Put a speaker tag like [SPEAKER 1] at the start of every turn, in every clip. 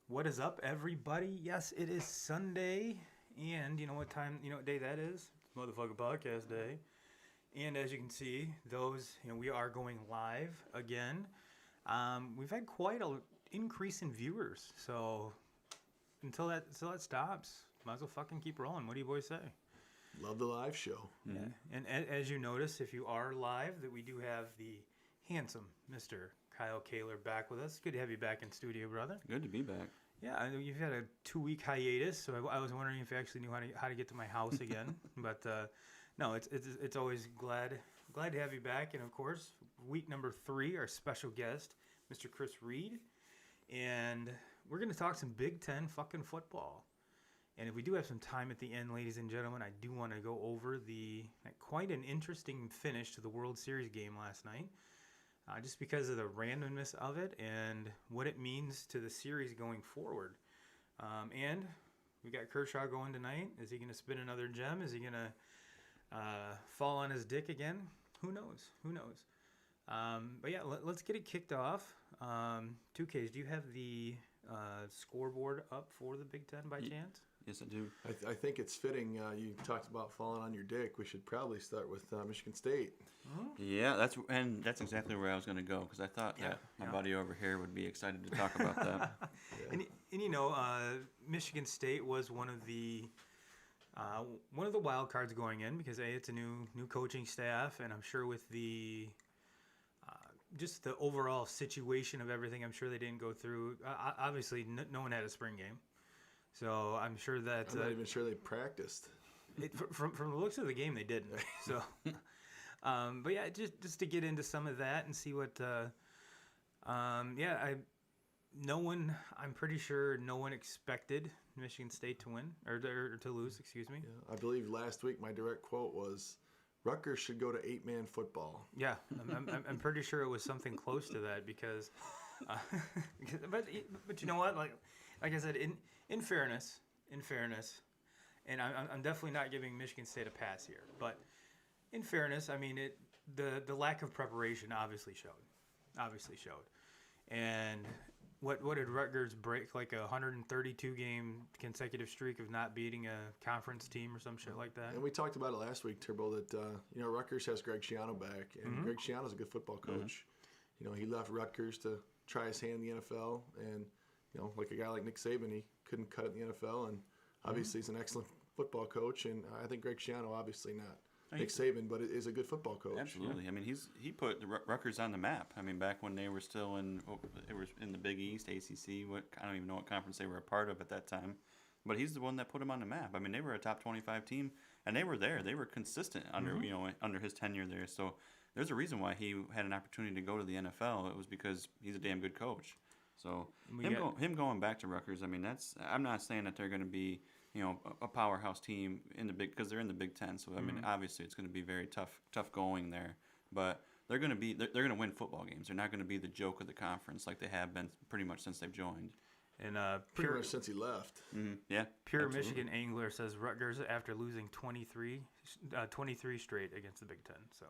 [SPEAKER 1] What is up, everybody? Yes, it is Sunday, and you know what time, what day that is? It's motherfucking podcast day. And as you can see, we are going live again. We've had quite an increase in viewers, so until that stops, might as well fucking keep rolling. What do you boys say?
[SPEAKER 2] Love the live show.
[SPEAKER 1] Yeah, and as you notice, if you are live, that we do have the handsome Mr. Kyle Kaler back with us. Good to have you back in studio, brother.
[SPEAKER 3] Good to be back.
[SPEAKER 1] Yeah, I know you've had a 2-week hiatus, so I was wondering if you actually knew how to get to my house again. But no, it's always glad to have you back, and of course, week number 3, our special guest, Mr. Chris Reed, and we're gonna talk some Big 10 fucking football. And if we do have some time at the end, ladies and gentlemen, I do want to go over quite an interesting finish to the World Series game last night. Just because of the randomness of it and what it means to the series going forward. And we got Kershaw going tonight. Is he going to spin another gem? Is he going to fall on his dick again? Who knows? But yeah, let's get it kicked off. 2Ks, do you have the scoreboard up for the Big Ten by chance?
[SPEAKER 3] Yes, I do.
[SPEAKER 2] I think it's fitting. You talked about falling on your dick. We should probably start with Michigan State.
[SPEAKER 3] Yeah, that's exactly where I was going to go because I thought that my buddy over here would be excited to talk about that.
[SPEAKER 1] Michigan State was one of the wild cards going in because it's a new coaching staff, and I'm sure with the just the overall situation of everything, I'm sure they didn't go through. Obviously, no one had a spring game. So I'm sure that
[SPEAKER 2] I'm not even sure they practiced.
[SPEAKER 1] From the looks of the game, they didn't. So, but yeah, just to get into some of that and see what. I'm pretty sure no one expected Michigan State to win or to lose. Excuse me.
[SPEAKER 2] Yeah, I believe last week my direct quote was, "Rutgers should go to 8-man football."
[SPEAKER 1] Yeah, I'm pretty sure it was something close to that because, but you know what, like I said, in fairness, and I'm definitely not giving Michigan State a pass here, but in fairness, I mean the lack of preparation obviously showed, and what did Rutgers break, like a 132 game consecutive streak of not beating a conference team or some shit like that?
[SPEAKER 2] And we talked about it last week, Turbo, that Rutgers has Greg Schiano back, and Greg Schiano's a good football coach. He left Rutgers to try his hand in the NFL, and like a guy like Nick Saban, he couldn't cut it in the NFL, and obviously he's an excellent football coach, and I think Greg Schiano, obviously not Nick Saban, but is a good football coach.
[SPEAKER 3] Absolutely. Yeah. I mean, he put the Rutgers on the map. I mean, back when they were still in the Big East, ACC. I don't even know what conference they were a part of at that time, but he's the one that put them on the map. I mean, they were a top 25 team, and they were there. They were consistent under his tenure there. So there's a reason why he had an opportunity to go to the NFL. It was because he's a damn good coach. So him going back to Rutgers, I mean, I'm not saying that they're going to be, a powerhouse team because they're in the Big Ten. So I mean, obviously it's going to be very tough going there. But they're going to win football games. They're not going to be the joke of the conference like they have been pretty much since they've joined.
[SPEAKER 1] And
[SPEAKER 2] pretty much since he left.
[SPEAKER 3] Yeah.
[SPEAKER 1] Pure absolutely. Michigan Angler says Rutgers after losing 23 straight against the Big Ten. So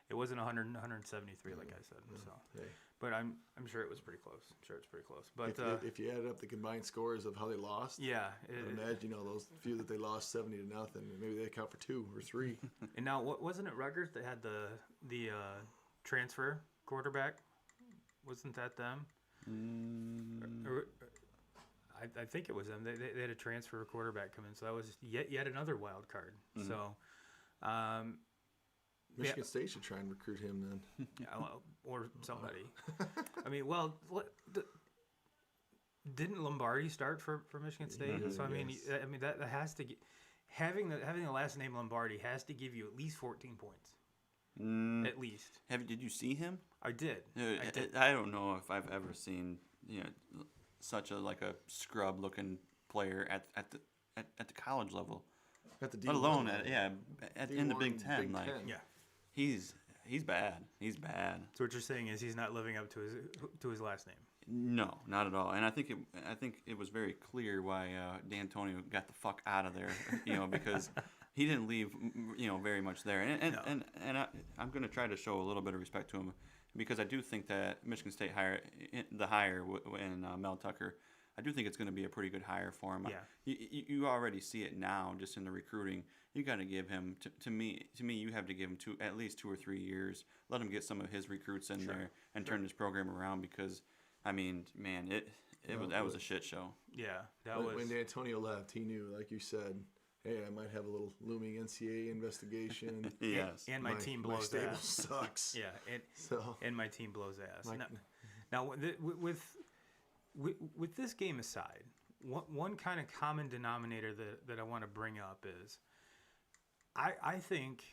[SPEAKER 1] it wasn't 173 like I said. So. Hey. But I'm sure it was pretty close. I'm sure it's pretty close. But
[SPEAKER 2] if you added up the combined scores of how they lost, imagine those few that they lost 70-0, maybe they account for 2 or 3.
[SPEAKER 1] And now, wasn't it Rutgers that had the transfer quarterback? Wasn't that them? I think it was them. They had a transfer quarterback come in, so that was yet another wild card. So.
[SPEAKER 2] Michigan State should try and recruit him then.
[SPEAKER 1] Yeah, well, or somebody. I mean, didn't Lombardi start for Michigan State? So I mean, that has to having the last name Lombardi has to give you at least 14 points. At least.
[SPEAKER 3] Did you see him?
[SPEAKER 1] I did.
[SPEAKER 3] I don't know if I've ever seen such a scrub looking player at the college level.
[SPEAKER 2] At the D1
[SPEAKER 3] let alone in the Big Ten.
[SPEAKER 2] Big Ten.
[SPEAKER 1] Yeah.
[SPEAKER 3] He's bad. He's bad.
[SPEAKER 1] So what you're saying is he's not living up to his last name.
[SPEAKER 3] No, not at all. And I think it was very clear why D'Antonio got the fuck out of there. Because he didn't leave very much there. And I'm going to try to show a little bit of respect to him because I do think that Michigan State hire in Mel Tucker I do think it's going to be a pretty good hire for him.
[SPEAKER 1] Yeah.
[SPEAKER 3] You already see it now, just in the recruiting. You got to give him to me. You have to give him at least 2 or 3 years. Let him get some of his recruits in there and turn this program around because, I mean, man, that was a shit show.
[SPEAKER 1] Yeah,
[SPEAKER 2] when Antonio left, he knew, like you said, hey, I might have a little looming NCAA investigation.
[SPEAKER 3] Yes,
[SPEAKER 1] and my team blows
[SPEAKER 2] my stable
[SPEAKER 1] ass.
[SPEAKER 2] Sucks.
[SPEAKER 1] Yeah,
[SPEAKER 2] so
[SPEAKER 1] and my team blows ass. Now with this game aside, one kind of common denominator that I want to bring up is, I think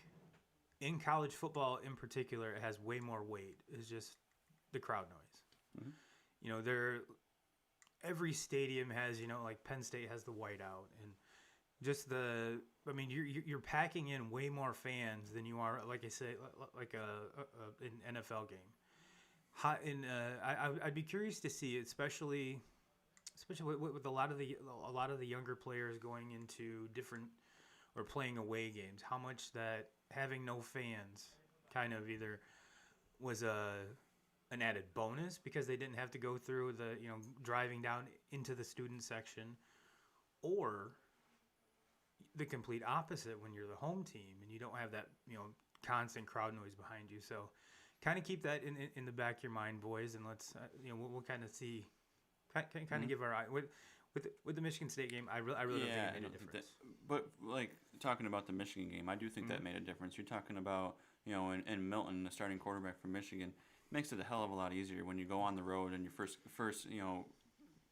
[SPEAKER 1] in college football in particular, it has way more weight. Is just the crowd noise.
[SPEAKER 3] Mm-hmm.
[SPEAKER 1] You know, every stadium has, like Penn State has the whiteout, and just you're packing in way more fans than you are, like I say, like an NFL game. I'd be curious to see, especially with a lot of the younger players going into different or playing away games, how much that having no fans kind of either was an added bonus because they didn't have to go through the driving down into the student section, or the complete opposite when you're the home team and you don't have that constant crowd noise behind you. So kind of keep that in the back of your mind, boys, and let's we'll kind of see, kind of give our eye with the Michigan State game. I really don't think it made a difference.
[SPEAKER 3] But like talking about the Michigan game, I do think that made a difference. You're talking about in Milton, the starting quarterback for Michigan, makes it a hell of a lot easier when you go on the road and your first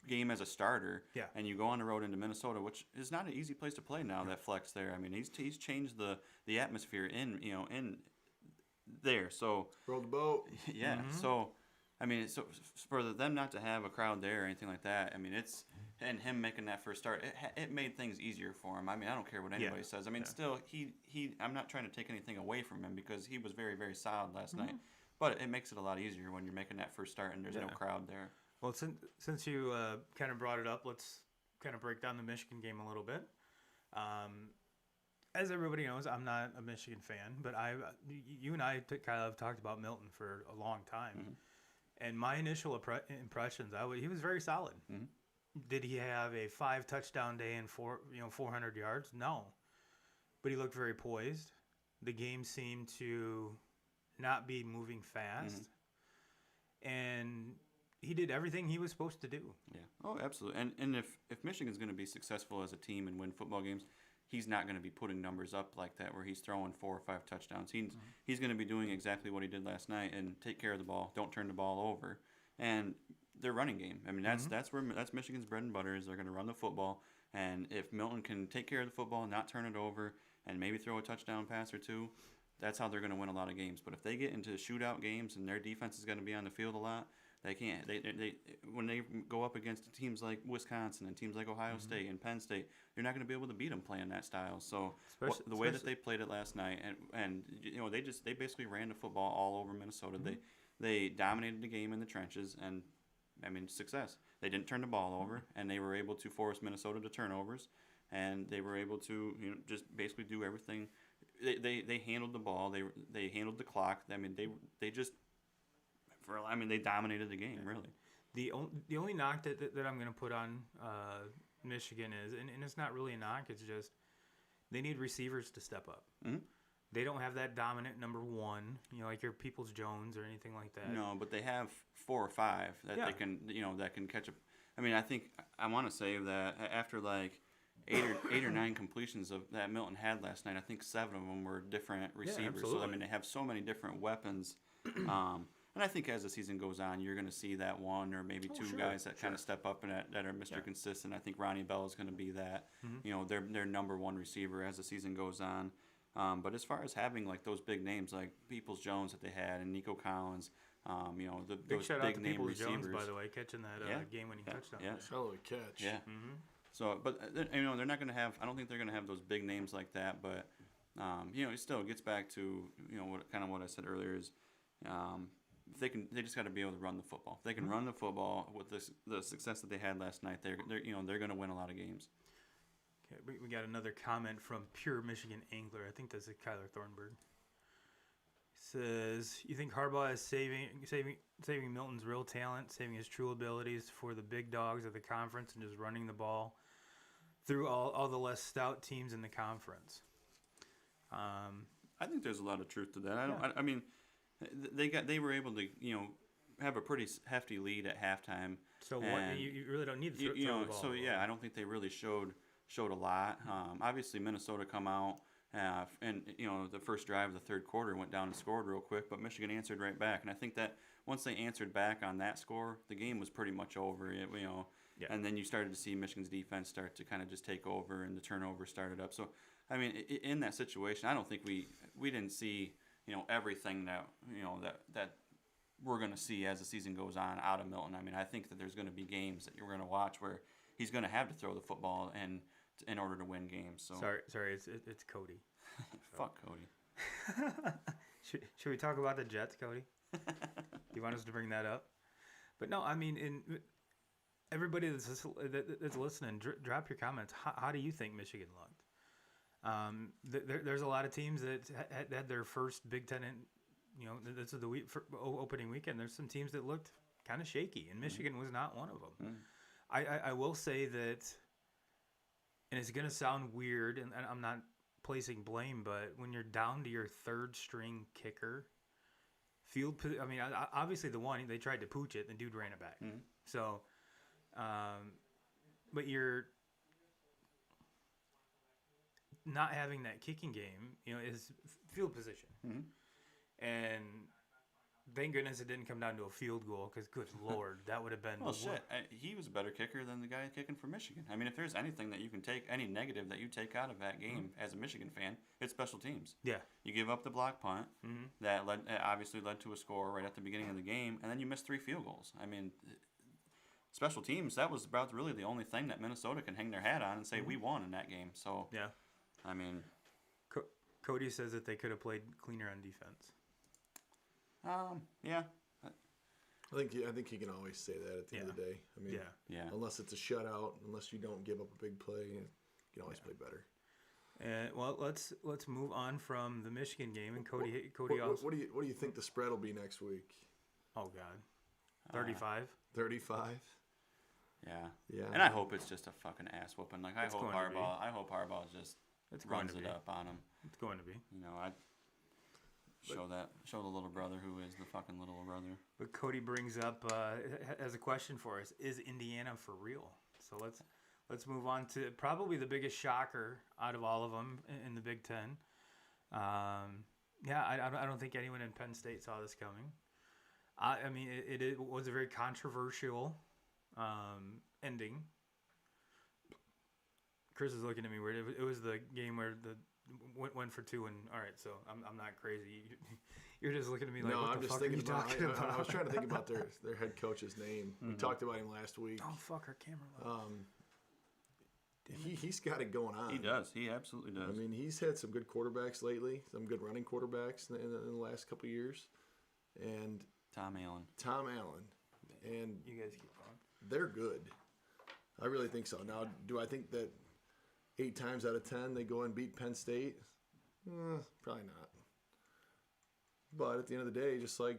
[SPEAKER 3] game as a starter, and you go on the road into Minnesota, which is not an easy place to play now. That flex there, I mean, he's changed the atmosphere in there. So
[SPEAKER 2] roll the boat.
[SPEAKER 3] Yeah. Mm-hmm. So I mean, so for them not to have a crowd there or anything like that, I mean, and him making that first start, it made things easier for him. I mean, I don't care what anybody says. I mean, still, I'm not trying to take anything away from him because he was very, very solid last night. But it makes it a lot easier when you're making that first start and there's no crowd there.
[SPEAKER 1] Well, since you kind of brought it up, let's kind of break down the Michigan game a little bit. As everybody knows, I'm not a Michigan fan, but you and I kind of talked about Milton for a long time. Mm-hmm. And my initial impressions, he was very solid. Mm-hmm. Did he have a 5-touchdown day and 400 yards? No. But he looked very poised. The game seemed to not be moving fast. Mm-hmm. And he did everything he was supposed to do.
[SPEAKER 3] Yeah. Oh, absolutely. And if Michigan's going to be successful as a team and win football games, he's not going to be putting numbers up like that where he's throwing 4 or 5 touchdowns. He's going to be doing exactly what he did last night and take care of the ball, don't turn the ball over. And their running game, I mean, that's Michigan's bread and butter, is they're going to run the football. And if Milton can take care of the football and not turn it over and maybe throw a touchdown pass or two, that's how they're going to win a lot of games. But if they get into shootout games and their defense is going to be on the field a lot, they can't. They when they go up against teams like Wisconsin and teams like Ohio State and Penn State, you're not going to be able to beat them playing that style. So the way that they played it last night, and they basically ran the football all over Minnesota. Mm-hmm. They dominated the game in the trenches, and I mean, success. They didn't turn the ball over, and they were able to force Minnesota to turnovers, and they were able to just basically do everything. They handled the ball. They handled the clock. I mean, they dominated the game, really.
[SPEAKER 1] The only knock that I'm going to put on Michigan is, and it's not really a knock, it's just they need receivers to step up. Mm-hmm. They don't have that dominant number one, like your Peoples-Jones or anything like that.
[SPEAKER 3] No, but they have 4 or 5 that they can, that can catch up. I mean, I want to say that after like 8 or 9 completions that Milton had last night, I think 7 of them were different receivers. So I mean, they have so many different weapons. And I think as the season goes on, you're going to see that one or maybe 2 guys that kind of step up and that are Mr. Consistent. I think Ronnie Bell is going to be that. Mm-hmm. Their number 1 receiver as the season goes on. But as far as having like those big names like Peoples-Jones that they had and Nico Collins,
[SPEAKER 1] big shout out to
[SPEAKER 3] name
[SPEAKER 1] Peoples-Jones,
[SPEAKER 3] receivers,
[SPEAKER 1] by the way, catching that game-winning touchdown.
[SPEAKER 2] Yeah, hell of a catch.
[SPEAKER 3] Yeah. Mm-hmm. So, but they're not going to have. I don't think they're going to have those big names like that. But it still gets back to what I said earlier is. They just got to be able to run the football. If they can run the football with the success that they had last night, they're going to win a lot of games.
[SPEAKER 1] Okay, we got another comment from Pure Michigan Angler. I think that's Kyler Thornburg. He says, you think Harbaugh is saving Milton's real talent, saving his true abilities for the big dogs of the conference, and just running the ball through all the less stout teams in the conference?
[SPEAKER 3] I think there's a lot of truth to that. I mean, they were able to have a pretty hefty lead at halftime.
[SPEAKER 1] So what you really don't need to throw the ball.
[SPEAKER 3] So yeah, I don't think they really showed a lot. Obviously, Minnesota come out. And the first drive of the third quarter went down and scored real quick, but Michigan answered right back. And I think that once they answered back on that score, the game was pretty much over. And then you started to see Michigan's defense start to kind of just take over, and the turnover started up. So, I mean, in that situation, I don't think we didn't see everything that we're going to see as the season goes on out of Milton. I mean, I think that there's going to be games that you're going to watch where he's going to have to throw the football and in order to win games. So
[SPEAKER 1] sorry, it's Cody.
[SPEAKER 3] Fuck Cody.
[SPEAKER 1] Should we talk about the Jets, Cody? You want us to bring that up? But no, I mean, everybody that's listening, drop your comments. How do you think Michigan looked? There's a lot of teams that had their first Big Ten. This is the opening weekend. There's some teams that looked kind of shaky, and Michigan was not one of them. I will say that. And it's going to sound weird, and I'm not placing blame, but when you're down to your third string kicker, obviously the one, they tried to pooch it, and the dude ran it back. Mm-hmm. So, but you're not having that kicking game, is field position. Mm-hmm. And thank goodness it didn't come down to a field goal, because good Lord, that would have been...
[SPEAKER 3] Well, shit, he was a better kicker than the guy kicking for Michigan. I mean, if there's anything that you can take, any negative that you take out of that game as a Michigan fan, it's special teams.
[SPEAKER 1] Yeah.
[SPEAKER 3] You give up the block punt that obviously led to a score right at the beginning of the game, and then you missed 3 field goals. I mean, special teams, that was about really the only thing that Minnesota can hang their hat on and say, we won in that game. So,
[SPEAKER 1] yeah.
[SPEAKER 3] I mean...
[SPEAKER 1] Cody says that they could have played cleaner on defense.
[SPEAKER 3] Yeah.
[SPEAKER 2] I think you can always say that at the end of the day. I mean, unless it's a shutout, unless you don't give up a big play, you can always play better.
[SPEAKER 1] Well, let's move on from the Michigan game. And Cody
[SPEAKER 2] what do you think the spread will be next week?
[SPEAKER 1] Oh God, 35.
[SPEAKER 2] 35.
[SPEAKER 3] Yeah. And I hope it's just a fucking ass whooping. Like I hope Harbaugh just runs it up on him.
[SPEAKER 1] It's going to be.
[SPEAKER 3] I'd show the little brother who is the fucking little brother.
[SPEAKER 1] But Cody brings up as a question for us: is Indiana for real? So let's move on to probably the biggest shocker out of all of them in the Big Ten. I don't think anyone in Penn State saw this coming. I mean, it was a very controversial ending. Chris is looking at me weird. It was the game where the went for 2, and all right, so I'm not crazy. You're just looking at me like,
[SPEAKER 2] no,
[SPEAKER 1] what
[SPEAKER 2] I'm
[SPEAKER 1] the
[SPEAKER 2] just
[SPEAKER 1] fuck are you talking about?
[SPEAKER 2] I was trying to think about their head coach's name. We talked about him last week.
[SPEAKER 1] Oh fuck, our camera.
[SPEAKER 2] He's got it going on.
[SPEAKER 3] He does. He absolutely does.
[SPEAKER 2] I mean, he's had some good quarterbacks lately, some good running quarterbacks in the last couple of years, and
[SPEAKER 3] Tom Allen,
[SPEAKER 2] and
[SPEAKER 1] you guys keep going.
[SPEAKER 2] They're good. I really think so. Now, do I think that 8 times out of 10 they go and beat Penn State? Probably not. But at the end of the day, just like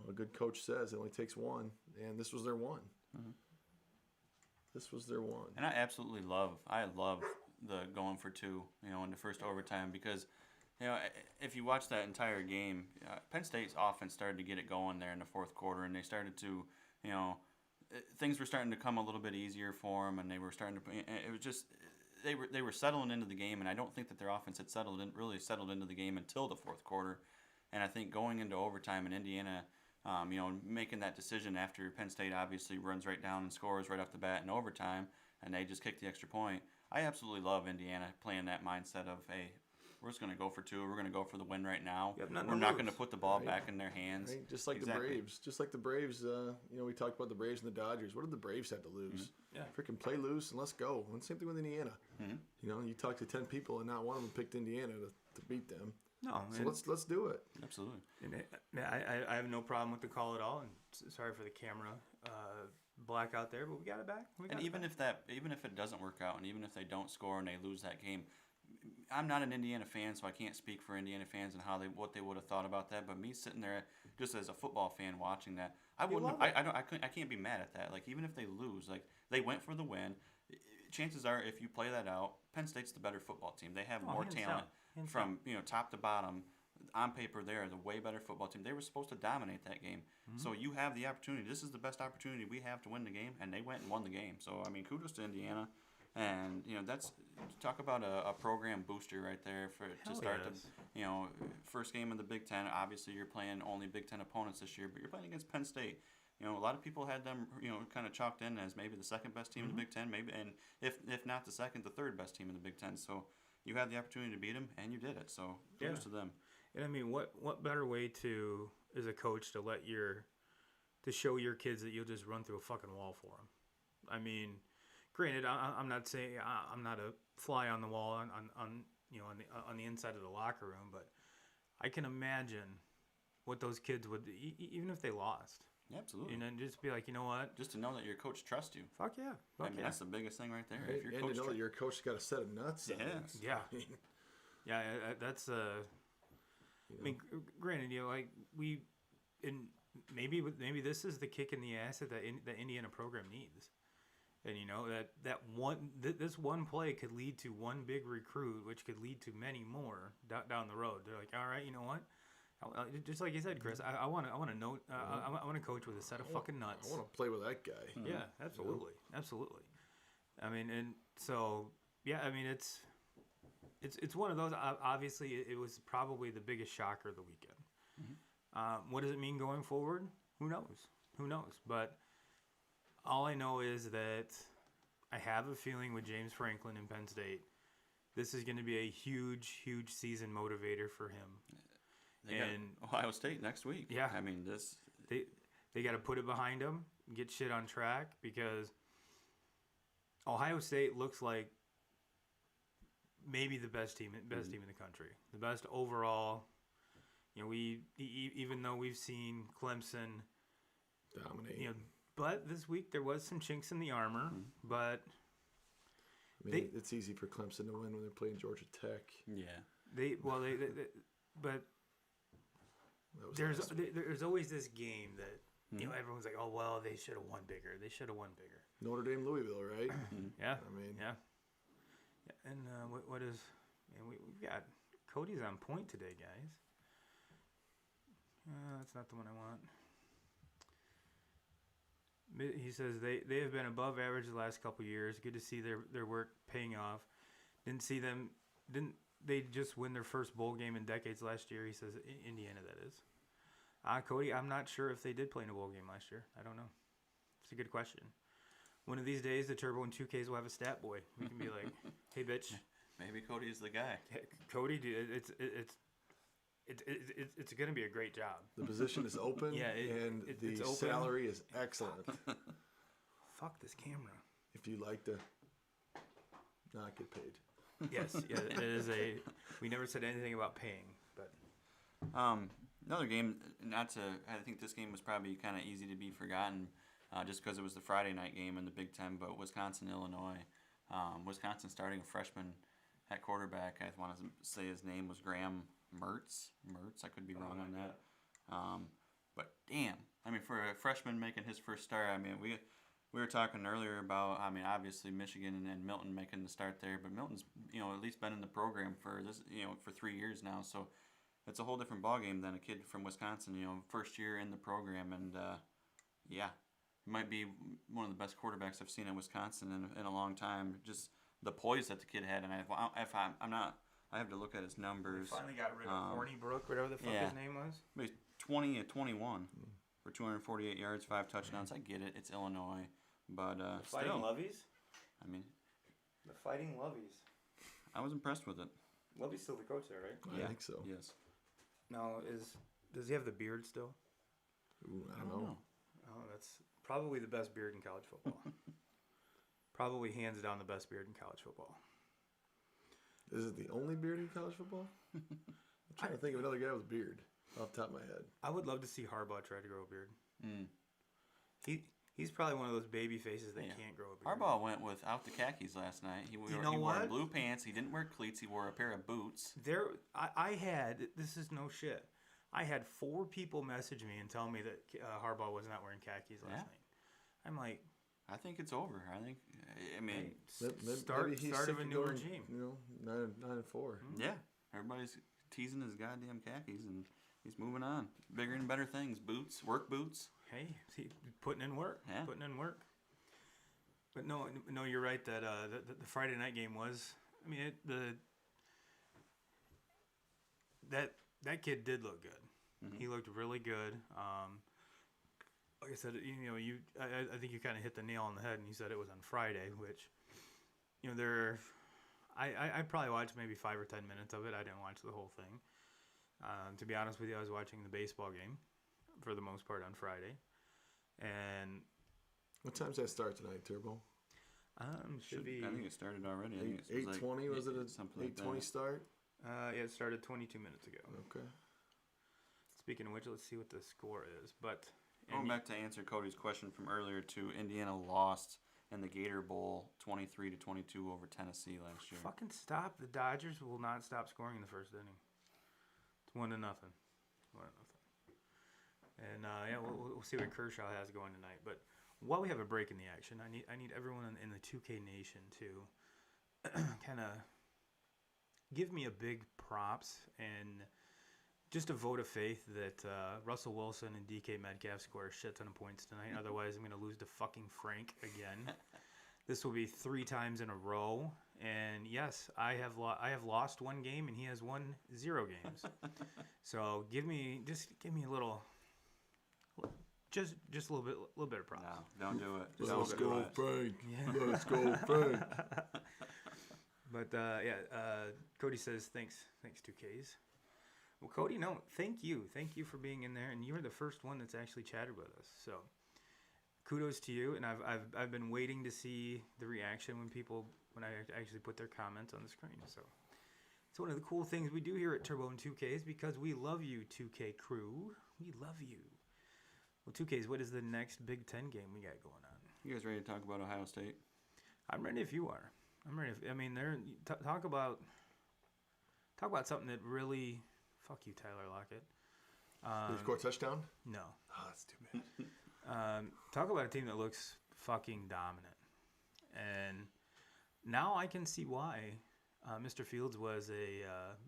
[SPEAKER 2] a good coach says, it only takes one, and this was their one. Mm-hmm. This was their one.
[SPEAKER 3] And I love the going for 2, in the first overtime, because if you watch that entire game, Penn State's offense started to get it going there in the fourth quarter, and they started to, things were starting to come a little bit easier for them, and they were starting to. It was just they were settling into the game, and I don't think that their offense had really settled into the game until the fourth quarter. And I think going into overtime in Indiana, making that decision after Penn State obviously runs right down and scores right off the bat in overtime, and they just kick the extra point. I absolutely love Indiana playing that mindset of, hey, we're just going to go for 2. We're going to go for the win right now. We're not going to put the ball back in their hands.
[SPEAKER 2] Right? Just like the Braves. Just like the Braves. We talked about the Braves and the Dodgers. What did the Braves have to lose?
[SPEAKER 3] Mm-hmm. Yeah.
[SPEAKER 2] Freaking play loose and let's go. And same thing with Indiana. Mm-hmm. You talk to 10 people and not one of them picked Indiana to beat them.
[SPEAKER 1] No.
[SPEAKER 2] So let's do it.
[SPEAKER 3] Absolutely.
[SPEAKER 1] And I have no problem with the call at all. And sorry for the camera blackout there, but we got it back.
[SPEAKER 3] Even if it doesn't work out, and even if they don't score and they lose that game, I'm not an Indiana fan, so I can't speak for Indiana fans and what they would have thought about that. But me sitting there, just as a football fan watching that, I wouldn't.
[SPEAKER 1] love it.
[SPEAKER 3] I can't be mad at that. Like even if they lose, like they went for the win. Chances are, if you play that out, Penn State's the better football team. They have more
[SPEAKER 1] hands
[SPEAKER 3] talent
[SPEAKER 1] down. Hands
[SPEAKER 3] from top to bottom. On paper, they're the way better football team. They were supposed to dominate that game. So you have the opportunity. This is the best opportunity we have to win the game, and they went and won the game. So I mean, kudos to Indiana. And that's talk about a program booster right there to start
[SPEAKER 1] yes.
[SPEAKER 3] the first game of the Big Ten. Obviously, you're playing only Big Ten opponents this year, but you're playing against Penn State. A lot of people had them kind of chalked in as maybe the second best team in the Big Ten, maybe, and if not the second, the third best team in the Big Ten. So you had the opportunity to beat them, and you did it. So kudos to them.
[SPEAKER 1] And I mean, what better way to as a coach to show your kids that you'll just run through a fucking wall for them. I mean. Granted, I'm not saying I'm not a fly on the wall on the inside of the locker room, but I can imagine what those kids would even if they lost.
[SPEAKER 3] Yeah, absolutely.
[SPEAKER 1] And just be like, you know what?
[SPEAKER 3] Just to know that your coach trusts you.
[SPEAKER 1] Fuck yeah.
[SPEAKER 3] I mean, that's the biggest thing right there.
[SPEAKER 2] Right.
[SPEAKER 3] If your
[SPEAKER 2] And
[SPEAKER 3] coach
[SPEAKER 2] to know that your coach got a set of nuts.
[SPEAKER 3] Yeah.
[SPEAKER 1] Yeah. That's I mean, granted, maybe this is the kick in the ass that the Indiana program needs. And this one play could lead to one big recruit, which could lead to many more down the road. They're like, all right, you know what? Just like you said, Chris, I want to know. I want to coach with a set of fucking nuts.
[SPEAKER 2] I want to play with that guy.
[SPEAKER 1] Yeah, absolutely, absolutely. I mean, and so yeah, I mean it's one of those. Obviously, it was probably the biggest shocker of the weekend. What does it mean going forward? Who knows? But all I know is that I have a feeling with James Franklin in Penn State, this is going to be a huge, huge season motivator for him.
[SPEAKER 3] They got Ohio State next week.
[SPEAKER 1] Yeah.
[SPEAKER 3] I mean,
[SPEAKER 1] they got to put it behind them, get shit on track, because Ohio State looks like maybe the best team in the country, the best overall. Even though we've seen Clemson
[SPEAKER 2] dominate.
[SPEAKER 1] But this week there was some chinks in the armor. But
[SPEAKER 2] I mean, it's easy for Clemson to win when they're playing Georgia Tech.
[SPEAKER 3] Yeah.
[SPEAKER 1] But there's always this game that everyone's like, oh well, they should have won bigger.
[SPEAKER 2] Notre Dame, Louisville, right?
[SPEAKER 1] Yeah.
[SPEAKER 2] I mean,
[SPEAKER 1] yeah. And what is? And we've got Cody's on point today, guys. That's not the one I want. He says they have been above average the last couple of years. Good to see their work paying off. Didn't they just win their first bowl game in decades last year? He says Indiana, that is. Cody, I'm not sure if they did play in a bowl game last year. I don't know. It's a good question. One of these days, the Turbo and 2Ks will have a stat boy. We can be like, hey, bitch.
[SPEAKER 3] Maybe Cody is the guy.
[SPEAKER 1] Cody, dude, it's going to be a great job.
[SPEAKER 2] The position is open, and the salary is excellent.
[SPEAKER 1] Fuck this camera.
[SPEAKER 2] If you like to not get paid.
[SPEAKER 1] Yes, yeah, it is we never said anything about paying, but.
[SPEAKER 3] Another game, I think this game was probably kind of easy to be forgotten just because it was the Friday night game in the Big Ten, but Wisconsin, Illinois. Wisconsin starting a freshman at quarterback. I want to say his name was Graham Mertz, I could be wrong on that. But damn, I mean, for a freshman making his first start, I mean, we were talking earlier about, I mean, obviously Michigan and Milton making the start there, but Milton's, at least been in the program for this, for 3 years now, so it's a whole different ballgame than a kid from Wisconsin, first year in the program, and might be one of the best quarterbacks I've seen in Wisconsin in a long time. Just the poise that the kid had, and I have to look at his numbers.
[SPEAKER 1] They finally got rid of Hornibrook, whatever the fuck his name was.
[SPEAKER 3] But he's 20 at 21 for 248 yards, 5 touchdowns. I get it. It's Illinois. But
[SPEAKER 1] the Fighting Loveys?
[SPEAKER 3] I mean.
[SPEAKER 1] The Fighting Loveys.
[SPEAKER 3] I was impressed with it.
[SPEAKER 1] Lovey's still the coach there, right?
[SPEAKER 2] I think so.
[SPEAKER 3] Yes.
[SPEAKER 1] Now, does he have the beard still?
[SPEAKER 2] Ooh, I don't know.
[SPEAKER 1] Oh, that's probably the best beard in college football. Probably hands down the best beard in college football.
[SPEAKER 2] Is it the only beard in college football? I'm trying to think of another guy with a beard off the top of my head.
[SPEAKER 1] I would love to see Harbaugh try to grow a beard. He's probably one of those baby faces that
[SPEAKER 3] Yeah.
[SPEAKER 1] can't grow a beard.
[SPEAKER 3] Harbaugh went without the khakis last night. He wore
[SPEAKER 1] what?
[SPEAKER 3] blue pants. He didn't wear cleats. He wore a pair of boots.
[SPEAKER 1] I had, this is no shit, I had 4 people message me and tell me that Harbaugh was not wearing khakis last night. I'm like,
[SPEAKER 3] I think it's over. I mean,
[SPEAKER 1] start of a new regime.
[SPEAKER 2] 9-4.
[SPEAKER 3] yeah, everybody's teasing his goddamn khakis, and he's moving on. Bigger and better things. Boots, work boots.
[SPEAKER 1] Hey, putting in work.
[SPEAKER 3] Yeah.
[SPEAKER 1] Putting in work. But no, you're right that the Friday night game was. I mean, that kid did look good.
[SPEAKER 3] Mm-hmm.
[SPEAKER 1] He looked really good. Like I said, I think you kind of hit the nail on the head, and you said it was on Friday, which, I probably watched maybe 5 or 10 minutes of it. I didn't watch the whole thing. To be honest with you, I was watching the baseball game for the most part on Friday, and
[SPEAKER 2] What time's that start tonight, Turbo?
[SPEAKER 1] should be.
[SPEAKER 3] I think it started already. I think it was
[SPEAKER 2] 8:20. Was it a
[SPEAKER 3] something like
[SPEAKER 2] 8:20
[SPEAKER 3] that.
[SPEAKER 2] start?
[SPEAKER 1] Yeah, it started 22 minutes ago.
[SPEAKER 2] Okay.
[SPEAKER 1] Speaking of which, let's see what the score is. But
[SPEAKER 3] Going back to answer Cody's question from earlier, too, Indiana lost in the Gator Bowl 23-22 over Tennessee last year.
[SPEAKER 1] fucking stop. The Dodgers will not stop scoring in the first inning. It's 1-0. 1-0. And yeah, we'll see what Kershaw has going tonight. But while we have a break in the action, I need everyone in the 2K Nation to kind of give me a big props and just a vote of faith that Russell Wilson and DK Metcalf score a shit ton of points tonight. Otherwise, I'm going to lose to fucking Frank again. This will be 3 times in a row. And yes, I have lost 1 game, and he has won 0 games. So give me a little, just a little bit of props.
[SPEAKER 3] No, don't do it.
[SPEAKER 2] Let's
[SPEAKER 3] Don't do
[SPEAKER 2] go,
[SPEAKER 3] it.
[SPEAKER 2] Frank.
[SPEAKER 1] Yeah.
[SPEAKER 2] Let's go, Frank.
[SPEAKER 1] But Cody says thanks 2Ks. Well, Cody, no, thank you for being in there, and you were the first one that's actually chatted with us. So kudos to you, and I've been waiting to see the reaction when I actually put their comments on the screen. So it's one of the cool things we do here at Turbo and 2Ks because we love you, 2K crew. We love you. Well, 2Ks, what is the next Big 10 game we got going on?
[SPEAKER 3] You guys ready to talk about Ohio State?
[SPEAKER 1] I'm ready if you are. I'm ready. Talk about something that really. Fuck you, Tyler Lockett.
[SPEAKER 2] Did you score a touchdown?
[SPEAKER 1] No.
[SPEAKER 2] Oh, that's too bad.
[SPEAKER 1] Talk about a team that looks fucking dominant. And now I can see why Mr. Fields was a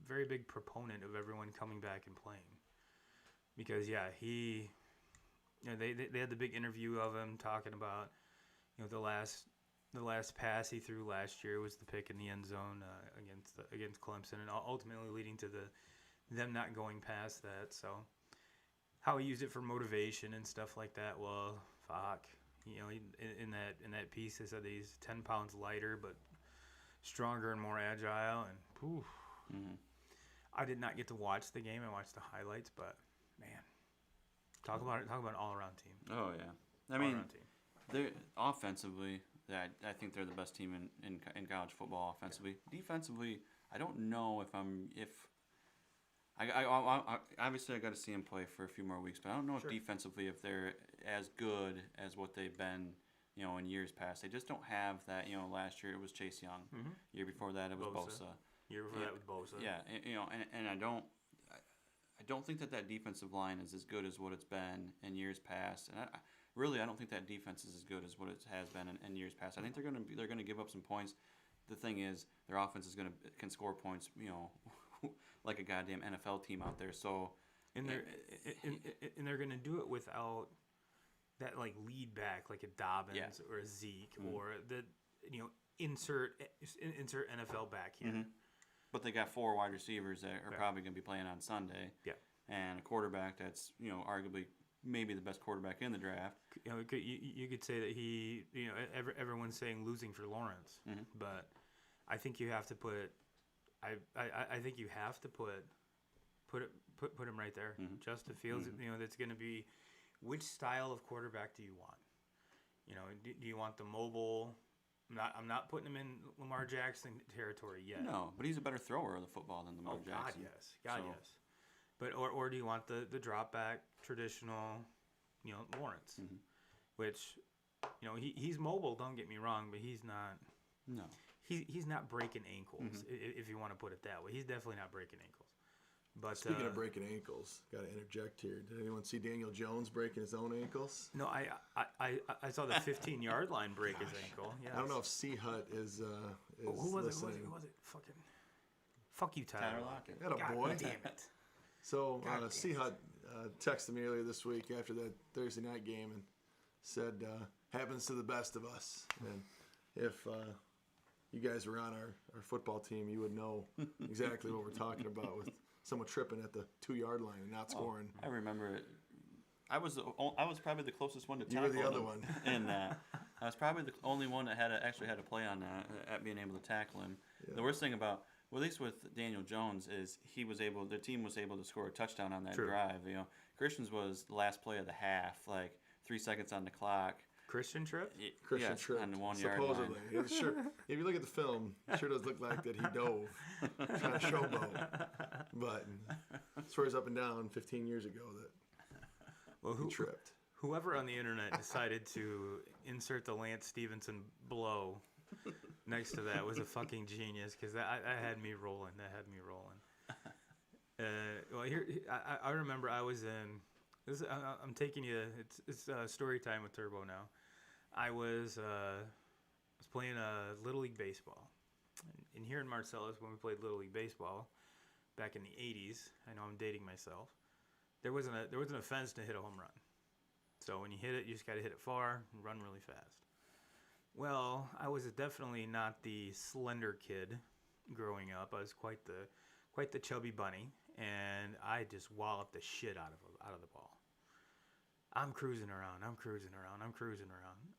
[SPEAKER 1] very big proponent of everyone coming back and playing. Because, yeah, they had the big interview of him talking about, the last pass he threw last year was the pick in the end zone against Clemson, and ultimately leading to them not going past that. So how he used it for motivation and stuff like that. Well, fuck, in that piece, they said that he's 10 pounds lighter but stronger and more agile. And poof, I did not get to watch the game. I watched the highlights, but man, talk about an all-around team.
[SPEAKER 3] Oh yeah, I mean, they're offensively. I think they're the best team in college football offensively. Defensively, I don't know if I obviously I got to see him play for a few more weeks, but I don't know if defensively if they're as good as what they've been, in years past. They just don't have that. Last year it was Chase Young. Mm-hmm. Year before that it was Bosa.
[SPEAKER 1] Year before that was Bosa.
[SPEAKER 3] Yeah, and I don't think that defensive line is as good as what it's been in years past, and I don't think that defense is as good as what it has been in years past. I think they're gonna give up some points. The thing is, their offense can score points, like a goddamn NFL team out there. So,
[SPEAKER 1] and they're gonna do it without that lead back like a Dobbins or a Zeke or the insert NFL back here. Mm-hmm.
[SPEAKER 3] But they got 4 wide receivers that are probably gonna be playing on Sunday.
[SPEAKER 1] Yeah,
[SPEAKER 3] and a quarterback that's arguably maybe the best quarterback in the draft.
[SPEAKER 1] You could say that he, everyone's saying losing for Lawrence, but I think you have to put. I think you have to put him right there. Justin Fields, that's going to be which style of quarterback do you want? Do you want the mobile? I'm not putting him in Lamar Jackson territory yet.
[SPEAKER 3] No, but he's a better thrower of the football than Lamar Jackson.
[SPEAKER 1] God yes. But or do you want the drop back traditional, Lawrence, which he's mobile. Don't get me wrong, but he's not.
[SPEAKER 3] No.
[SPEAKER 1] He's not breaking ankles, if you want to put it that way. He's definitely not breaking ankles. But
[SPEAKER 2] Speaking of breaking ankles, got to interject here. Did anyone see Daniel Jones breaking his own ankles?
[SPEAKER 1] no, I saw the 15-yard line break his ankle. Yes.
[SPEAKER 2] I don't know if C Hut is
[SPEAKER 1] Who was
[SPEAKER 2] listening.
[SPEAKER 1] it? Who was it? Fucking. Fuck you, Tyler.
[SPEAKER 3] Tyler Lockett.
[SPEAKER 2] Had a
[SPEAKER 1] God
[SPEAKER 2] boy.
[SPEAKER 1] damn it.
[SPEAKER 2] So
[SPEAKER 1] God damn
[SPEAKER 2] C Hut texted me earlier this week after that Thursday night game and said, "Happens to the best of us." And if you guys were on our football team, you would know exactly what we're talking about with someone tripping at the 2-yard line and not scoring.
[SPEAKER 3] I remember it. I was probably the closest one to
[SPEAKER 2] You were
[SPEAKER 3] tackle
[SPEAKER 2] the other
[SPEAKER 3] him
[SPEAKER 2] one.
[SPEAKER 3] in that. I was probably the only one that actually had to play on that at being able to tackle him.
[SPEAKER 2] Yeah.
[SPEAKER 3] The worst thing about, well, at least with Daniel Jones, is the team was able to score a touchdown on that
[SPEAKER 1] True.
[SPEAKER 3] drive. Christian's was the last play of the half, like 3 seconds on the clock.
[SPEAKER 1] Christian trip?
[SPEAKER 2] Christian
[SPEAKER 3] Yes,
[SPEAKER 2] tripped,
[SPEAKER 3] on the 1 yard
[SPEAKER 2] supposedly.
[SPEAKER 3] line.
[SPEAKER 2] It sure, if you look at the film, it sure does look like that he dove, trying to showboat. But as far as up and down 15 years ago, that he tripped.
[SPEAKER 1] Whoever on the internet decided to insert the Lance Stevenson blow next to that was a fucking genius, because that had me rolling. That had me rolling. Well, here I remember I was in. I'm taking you. It's story time with Turbo now. I was playing Little League baseball, and here in Marcellus, when we played Little League baseball back in the '80s, I know I'm dating myself. There wasn't a fence to hit a home run, so when you hit it, you just got to hit it far and run really fast. Well, I was definitely not the slender kid growing up. I was quite the chubby bunny, and I just walloped the shit out of the ball. I'm cruising around.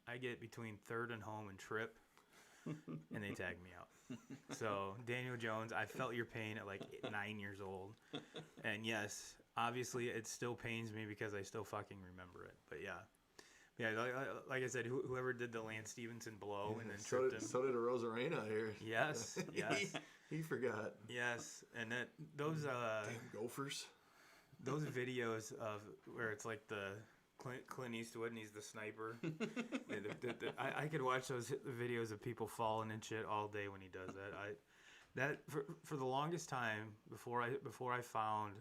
[SPEAKER 1] I get between third and home and trip, and they tag me out. So, Daniel Jones, I felt your pain at like 9 years old. And yes, obviously it still pains me because I still fucking remember it. But yeah, like I said, whoever did the Lance Stevenson blow and then tripped him.
[SPEAKER 2] So did a Rosarena here.
[SPEAKER 1] Yes.
[SPEAKER 2] he forgot.
[SPEAKER 1] Yes, and those
[SPEAKER 2] Damn Gophers.
[SPEAKER 1] those videos of where it's like the Clint Eastwood and he's the sniper. I could watch those videos of people falling and shit all day when he does that. For the longest time before I found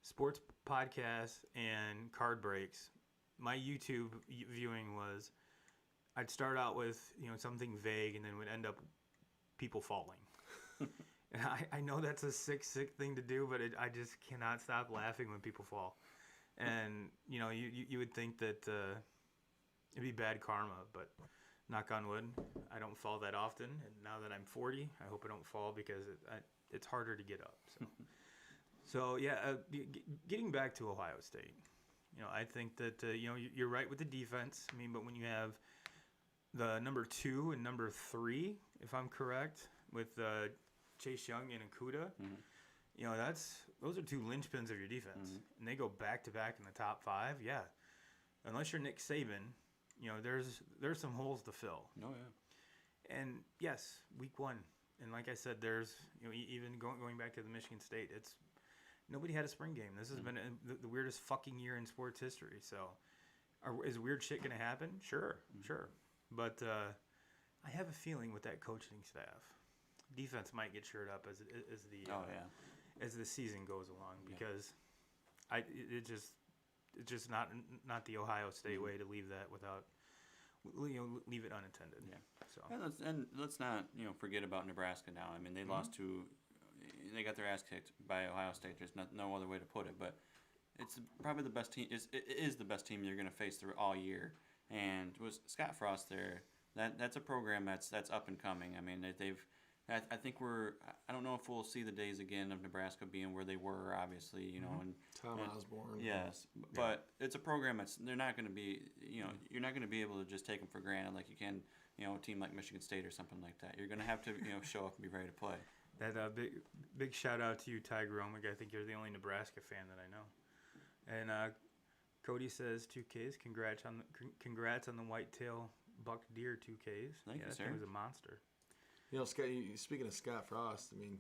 [SPEAKER 1] sports podcasts and card breaks, my YouTube viewing was, I'd start out with something vague and then would end up people falling. And I know that's a sick thing to do, but I just cannot stop laughing when people fall. And you would think that it'd be bad karma, but knock on wood, I don't fall that often. And now that I'm 40, I hope I don't fall because it's harder to get up. So yeah, getting back to Ohio State, I think that you're right with the defense. I mean, but when you have the number 2 and number 3, if I'm correct, with Chase Young and Okudah.
[SPEAKER 3] Mm-hmm.
[SPEAKER 1] Those are 2 linchpins of your defense, and they go back to back in the top 5. Yeah, unless you're Nick Saban, there's some holes to fill.
[SPEAKER 3] Oh yeah.
[SPEAKER 1] And yes, week 1, and like I said, there's even going back to the Michigan State, nobody had a spring game. This has been the weirdest fucking year in sports history. So, is weird shit gonna happen? Sure. But I have a feeling with that coaching staff, defense might get shored up as the season goes along, because it's just not the Ohio State way to leave that without leave it unattended.
[SPEAKER 3] Yeah.
[SPEAKER 1] So
[SPEAKER 3] and let's not forget about Nebraska now. I mean, they lost to, they got their ass kicked by Ohio State. There's no other way to put it, but it's probably the best team. It is the best team you're going to face through all year. And with Scott Frost there, that's a program that's up and coming. I mean, I think I don't know if we'll see the days again of Nebraska being where they were, obviously, and
[SPEAKER 2] Tom Osborne.
[SPEAKER 3] Yes, but it's a program they're not going to be, you're not going to be able to just take them for granted like you can, a team like Michigan State or something like that. You're going to have to, show up and be ready to play.
[SPEAKER 1] that big shout out to you, Ty Gromig. I think you're the only Nebraska fan that I know. And Cody says 2Ks. Congrats on the whitetail buck deer 2Ks.
[SPEAKER 3] Thank you,
[SPEAKER 1] that
[SPEAKER 3] sir.
[SPEAKER 1] thing was a monster.
[SPEAKER 2] Scott, speaking of Scott Frost, I mean,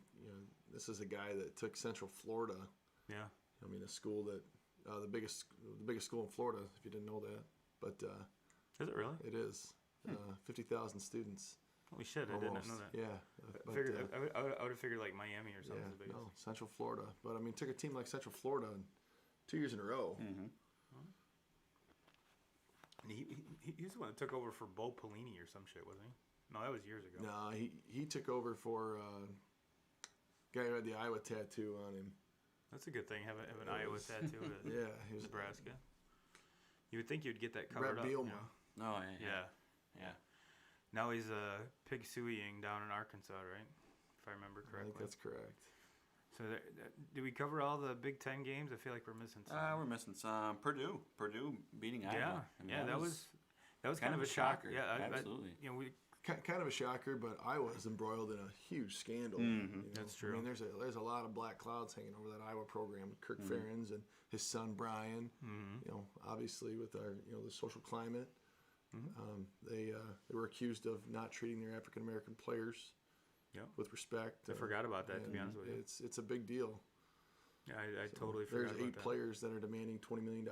[SPEAKER 2] this is a guy that took Central Florida.
[SPEAKER 1] Yeah.
[SPEAKER 2] I mean, a school that the biggest school in Florida, if you didn't know that. But
[SPEAKER 1] Is it really?
[SPEAKER 2] It is. 50,000 students.
[SPEAKER 1] Holy shit! I did not know that.
[SPEAKER 2] Yeah.
[SPEAKER 1] I figured I would have figured like Miami or something.
[SPEAKER 2] Yeah,
[SPEAKER 1] Big.
[SPEAKER 2] no, Central Florida. But I mean, took a team like Central Florida 2 years in a row.
[SPEAKER 3] Mm-hmm.
[SPEAKER 1] And he's the one that took over for Bo Pelini or some shit, wasn't he? No, that was years ago.
[SPEAKER 2] No, he took over for guy who had the Iowa tattoo on him.
[SPEAKER 1] That's a good thing. Have an Iowa tattoo.
[SPEAKER 2] Yeah, he was
[SPEAKER 1] Nebraska. You would think you'd get that covered
[SPEAKER 2] Brett
[SPEAKER 1] up.
[SPEAKER 2] Bielema.
[SPEAKER 1] You know?
[SPEAKER 3] Oh
[SPEAKER 1] Yeah.
[SPEAKER 3] yeah.
[SPEAKER 1] Now he's pig sueying down in Arkansas, right? If I remember
[SPEAKER 2] I
[SPEAKER 1] correctly.
[SPEAKER 2] think that's correct.
[SPEAKER 1] So, did we cover all the Big Ten games? I feel like we're missing some.
[SPEAKER 3] We're missing some. Purdue beating Iowa.
[SPEAKER 1] Yeah,
[SPEAKER 3] I mean,
[SPEAKER 1] yeah, that was kind of a shocker. Yeah,
[SPEAKER 3] absolutely.
[SPEAKER 1] We
[SPEAKER 2] Kind of a shocker, but Iowa is embroiled in a huge scandal.
[SPEAKER 1] That's true.
[SPEAKER 2] I mean, there's a lot of black clouds hanging over that Iowa program with Kirk Ferentz and his son Brian. You know, obviously with our the social climate, they were accused of not treating their African American players with respect.
[SPEAKER 1] I forgot about that, to be honest with you.
[SPEAKER 2] It's a big deal.
[SPEAKER 1] Yeah, I totally forgot about that.
[SPEAKER 2] There's 8 players that are demanding $20 million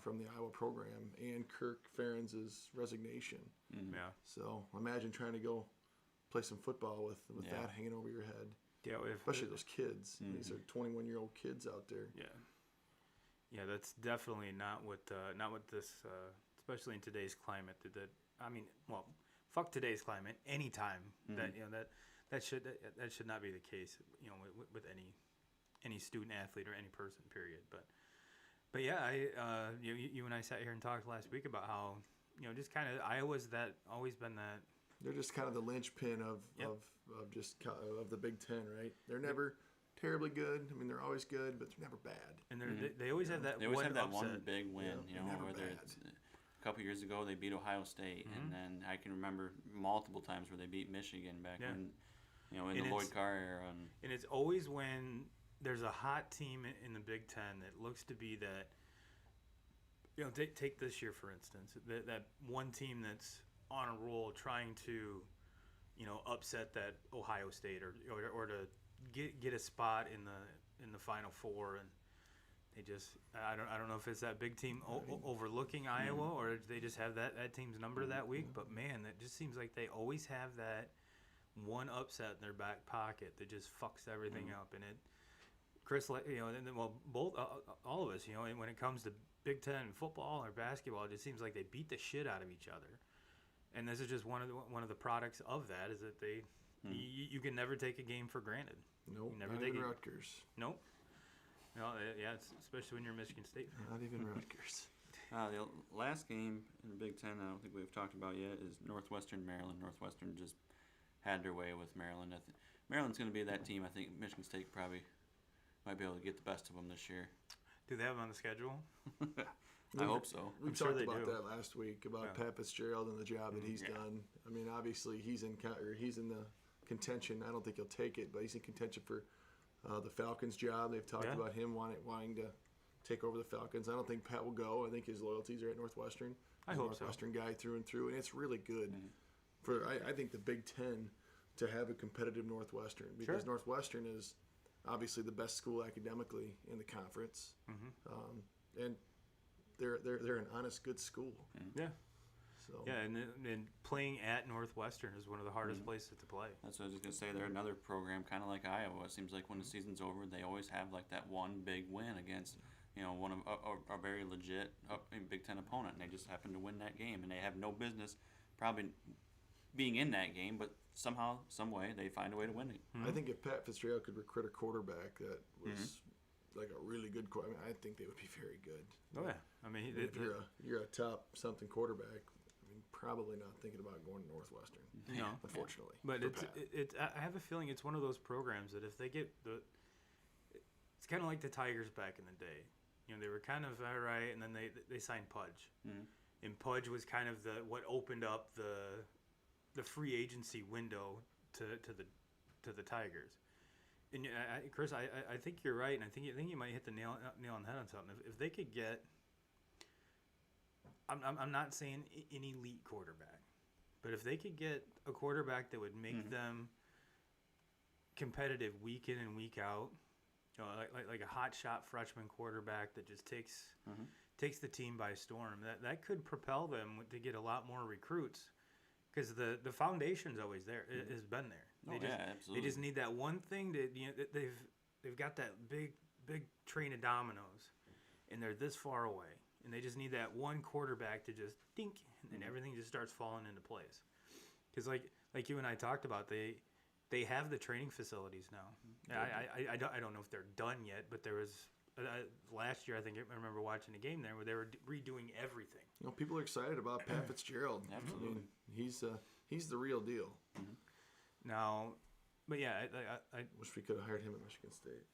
[SPEAKER 2] from the Iowa program and Kirk Ferentz's resignation.
[SPEAKER 1] Yeah.
[SPEAKER 2] So imagine trying to go play some football with that hanging over your head.
[SPEAKER 1] Yeah,
[SPEAKER 2] Especially those kids. These are 21-year-old kids out there.
[SPEAKER 1] Yeah. Yeah, that's definitely not what this, especially in today's climate. Fuck today's climate. Anytime that should not be the case. With any student athlete or any person. Period. But yeah, you and I sat here and talked last week about how just kind of Iowa's always been that.
[SPEAKER 2] They're just kind of the linchpin of the Big Ten, right? They're never terribly good. I mean, they're always good, but they're never bad.
[SPEAKER 1] And they always have that.
[SPEAKER 3] They always have that
[SPEAKER 1] upset.
[SPEAKER 3] one big win.
[SPEAKER 2] Never
[SPEAKER 3] Whether
[SPEAKER 2] bad.
[SPEAKER 3] it's a couple years ago they beat Ohio State, and then I can remember multiple times where they beat Michigan back when, in the Lloyd Carr era.
[SPEAKER 1] And it's always when there's a hot team in the Big Ten that looks to be that. Take this year for instance. That one team that's on a roll trying to, upset that Ohio State or to get a spot in the Final Four, and they just I don't know if it's that big team overlooking Iowa or they just have that team's number that week. But man, that just seems like they always have that one upset in their back pocket that just fucks everything up. And Chris, both all of us, when it comes to Big Ten football or basketball, it just seems like they beat the shit out of each other. And this is just one of the products of that is that they you can never take a game for granted.
[SPEAKER 2] Nope,
[SPEAKER 1] never
[SPEAKER 2] not
[SPEAKER 1] take
[SPEAKER 2] even
[SPEAKER 1] it.
[SPEAKER 2] Rutgers.
[SPEAKER 1] Nope. No, yeah, especially when you're Michigan State.
[SPEAKER 2] Not even Rutgers.
[SPEAKER 3] The last game in the Big Ten I don't think we've talked about yet is Northwestern Maryland. Northwestern just had their way with Maryland. Maryland's going to be that team. I think Michigan State probably might be able to get the best of them this year.
[SPEAKER 1] Do they have them on the schedule?
[SPEAKER 3] I hope so.
[SPEAKER 2] We
[SPEAKER 1] sure
[SPEAKER 2] talked
[SPEAKER 1] they
[SPEAKER 2] about
[SPEAKER 1] do.
[SPEAKER 2] that last week about Pat Fitzgerald and the job that he's done. I mean, obviously he's in the contention. I don't think he'll take it, but he's in contention for the Falcons' job. They've talked about him wanting to take over the Falcons. I don't think Pat will go. I think his loyalties are at Northwestern.
[SPEAKER 1] I hope so.
[SPEAKER 2] Northwestern guy through and through, and it's really good for I think the Big Ten to have a competitive Northwestern because Northwestern is obviously the best school academically in the conference, and they're an honest, good school.
[SPEAKER 1] Yeah.
[SPEAKER 2] So
[SPEAKER 1] Yeah, and playing at Northwestern is one of the hardest places to play.
[SPEAKER 3] That's what I was just going to say. They're another program kind of like Iowa. It seems like when the season's over, they always have like that one big win against, one of a very legit Big Ten opponent, and they just happen to win that game, and they have no business probably being in that game, but somehow, some way, they find a way to win it.
[SPEAKER 2] I think if Pat Fitzgerald could recruit a quarterback that was like a really good I think they would be very good.
[SPEAKER 1] Oh yeah, I mean,
[SPEAKER 2] If you're a top something quarterback, probably not thinking about going to Northwestern.
[SPEAKER 1] No,
[SPEAKER 2] unfortunately.
[SPEAKER 1] But
[SPEAKER 2] for
[SPEAKER 1] it's
[SPEAKER 2] Pat.
[SPEAKER 1] I have a feeling it's one of those programs that if they get it's kind of like the Tigers back in the day. They were kind of all right, and then they signed Pudge, and Pudge was kind of what opened up the free agency window to the Tigers. And Chris, I think you're right, and I think you might hit the nail on the head on something. If they could get, I'm not saying an elite quarterback, but if they could get a quarterback that would make them competitive week in and week out, like a hot shot freshman quarterback that just takes the team by storm. That could propel them to get a lot more recruits, because the foundation's always there. It has been there.
[SPEAKER 3] Absolutely.
[SPEAKER 1] They just need that one thing to they've got that big train of dominoes, and they're this far away, and they just need that one quarterback to just dink, and everything just starts falling into place. Because like you and I talked about, they have the training facilities now. I don't know if they're done yet, but there was last year, I remember watching a game there where they were redoing everything.
[SPEAKER 2] People are excited about Pat Fitzgerald.
[SPEAKER 3] Absolutely.
[SPEAKER 2] I mean, he's the real deal.
[SPEAKER 1] Now, but yeah, I
[SPEAKER 2] wish we could have hired him at Michigan State.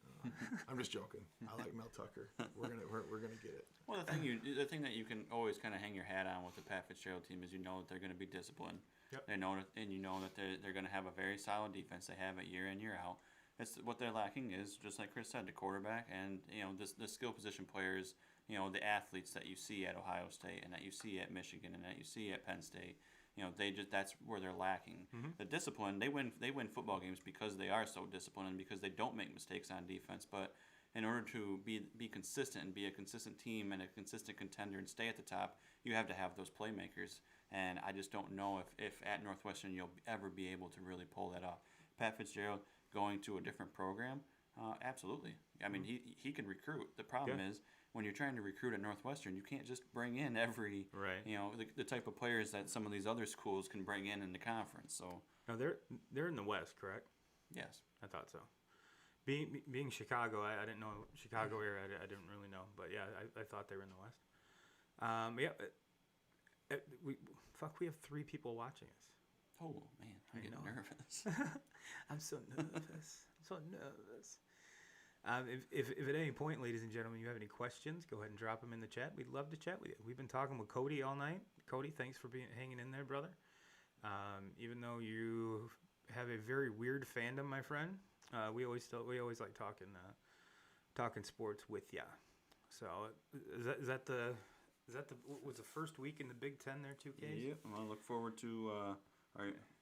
[SPEAKER 2] I'm just joking. I like Mel Tucker. We're gonna get it.
[SPEAKER 3] Well, the thing that you can always kind of hang your hat on with the Pat Fitzgerald team is that they're going to be disciplined.
[SPEAKER 1] Yep.
[SPEAKER 3] They know that they're going to have a very solid defense. They have it year in, year out. It's what they're lacking is, just like Chris said, the quarterback and the skill position players. The athletes that you see at Ohio State and that you see at Michigan and that you see at Penn State. That's where they're lacking. The discipline, they win football games because they are so disciplined and because they don't make mistakes on defense. But in order to be consistent and be a consistent team and a consistent contender and stay at the top, you have to have those playmakers. And I just don't know if at Northwestern you'll ever be able to really pull that off. Pat Fitzgerald going to a different program, absolutely. I mean, he can recruit. The problem is, when you're trying to recruit at Northwestern, you can't just bring in every, the type of players that some of these other schools can bring in the conference. So
[SPEAKER 1] no, they're in the West, correct?
[SPEAKER 3] Yes,
[SPEAKER 1] I thought so. Being Chicago, I didn't know Chicago area. I didn't really know, but yeah, I thought they were in the West. We have 3 people watching us.
[SPEAKER 3] Oh man, I'm getting nervous.
[SPEAKER 1] I'm so nervous. If at any point, ladies and gentlemen, you have any questions, go ahead and drop them in the chat. We'd love to chat with you. We've been talking with Cody all night. Cody, thanks for hanging in there, brother. Even though you have a very weird fandom, my friend, we always like talking sports with ya. So is that was the first week in the Big 10 there, 2Ks?
[SPEAKER 3] Yep. I look forward to.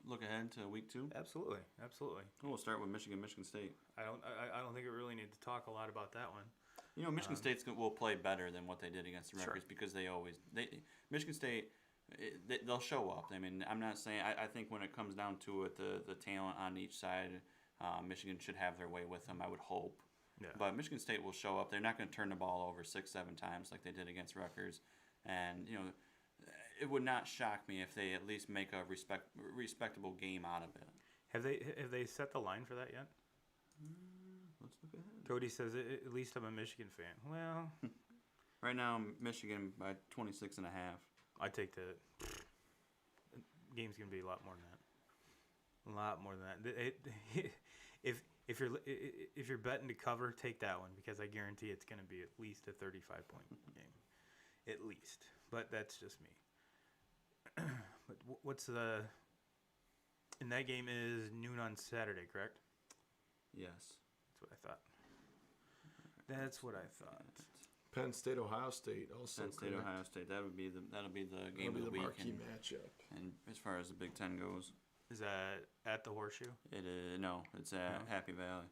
[SPEAKER 3] Look ahead to week 2.
[SPEAKER 1] Absolutely.
[SPEAKER 3] We'll start with Michigan State.
[SPEAKER 1] I don't think we really need to talk a lot about that one.
[SPEAKER 3] Michigan State will play better than what they did against the Rutgers because Michigan State, they'll show up. I mean, I'm not saying I think when it comes down to it, the talent on each side, Michigan should have their way with them. I would hope. Yeah. But Michigan State will show up. They're not going to turn the ball over 6-7 times like they did against Rutgers, and it would not shock me if they at least make a respectable game out of it.
[SPEAKER 1] Have they set the line for that yet?
[SPEAKER 3] Let's look ahead.
[SPEAKER 1] Cody says, at least I'm a Michigan fan. Well,
[SPEAKER 3] right now, Michigan by 26.5.
[SPEAKER 1] I take the game's going to be a lot more than that. A lot more than that. If you're betting to cover, take that one, because I guarantee it's going to be at least a 35-point game. At least. But that's just me. But what's the... And that game is noon on Saturday, correct?
[SPEAKER 3] Yes.
[SPEAKER 1] That's what I thought.
[SPEAKER 2] Penn State, Ohio State also.
[SPEAKER 3] Penn State,
[SPEAKER 2] correct?
[SPEAKER 3] Ohio State. That'll be the game of the week.
[SPEAKER 2] Marquee matchup.
[SPEAKER 3] And as far as the Big 10 goes,
[SPEAKER 1] is that at the Horseshoe?
[SPEAKER 3] It is no. It's at Happy Valley.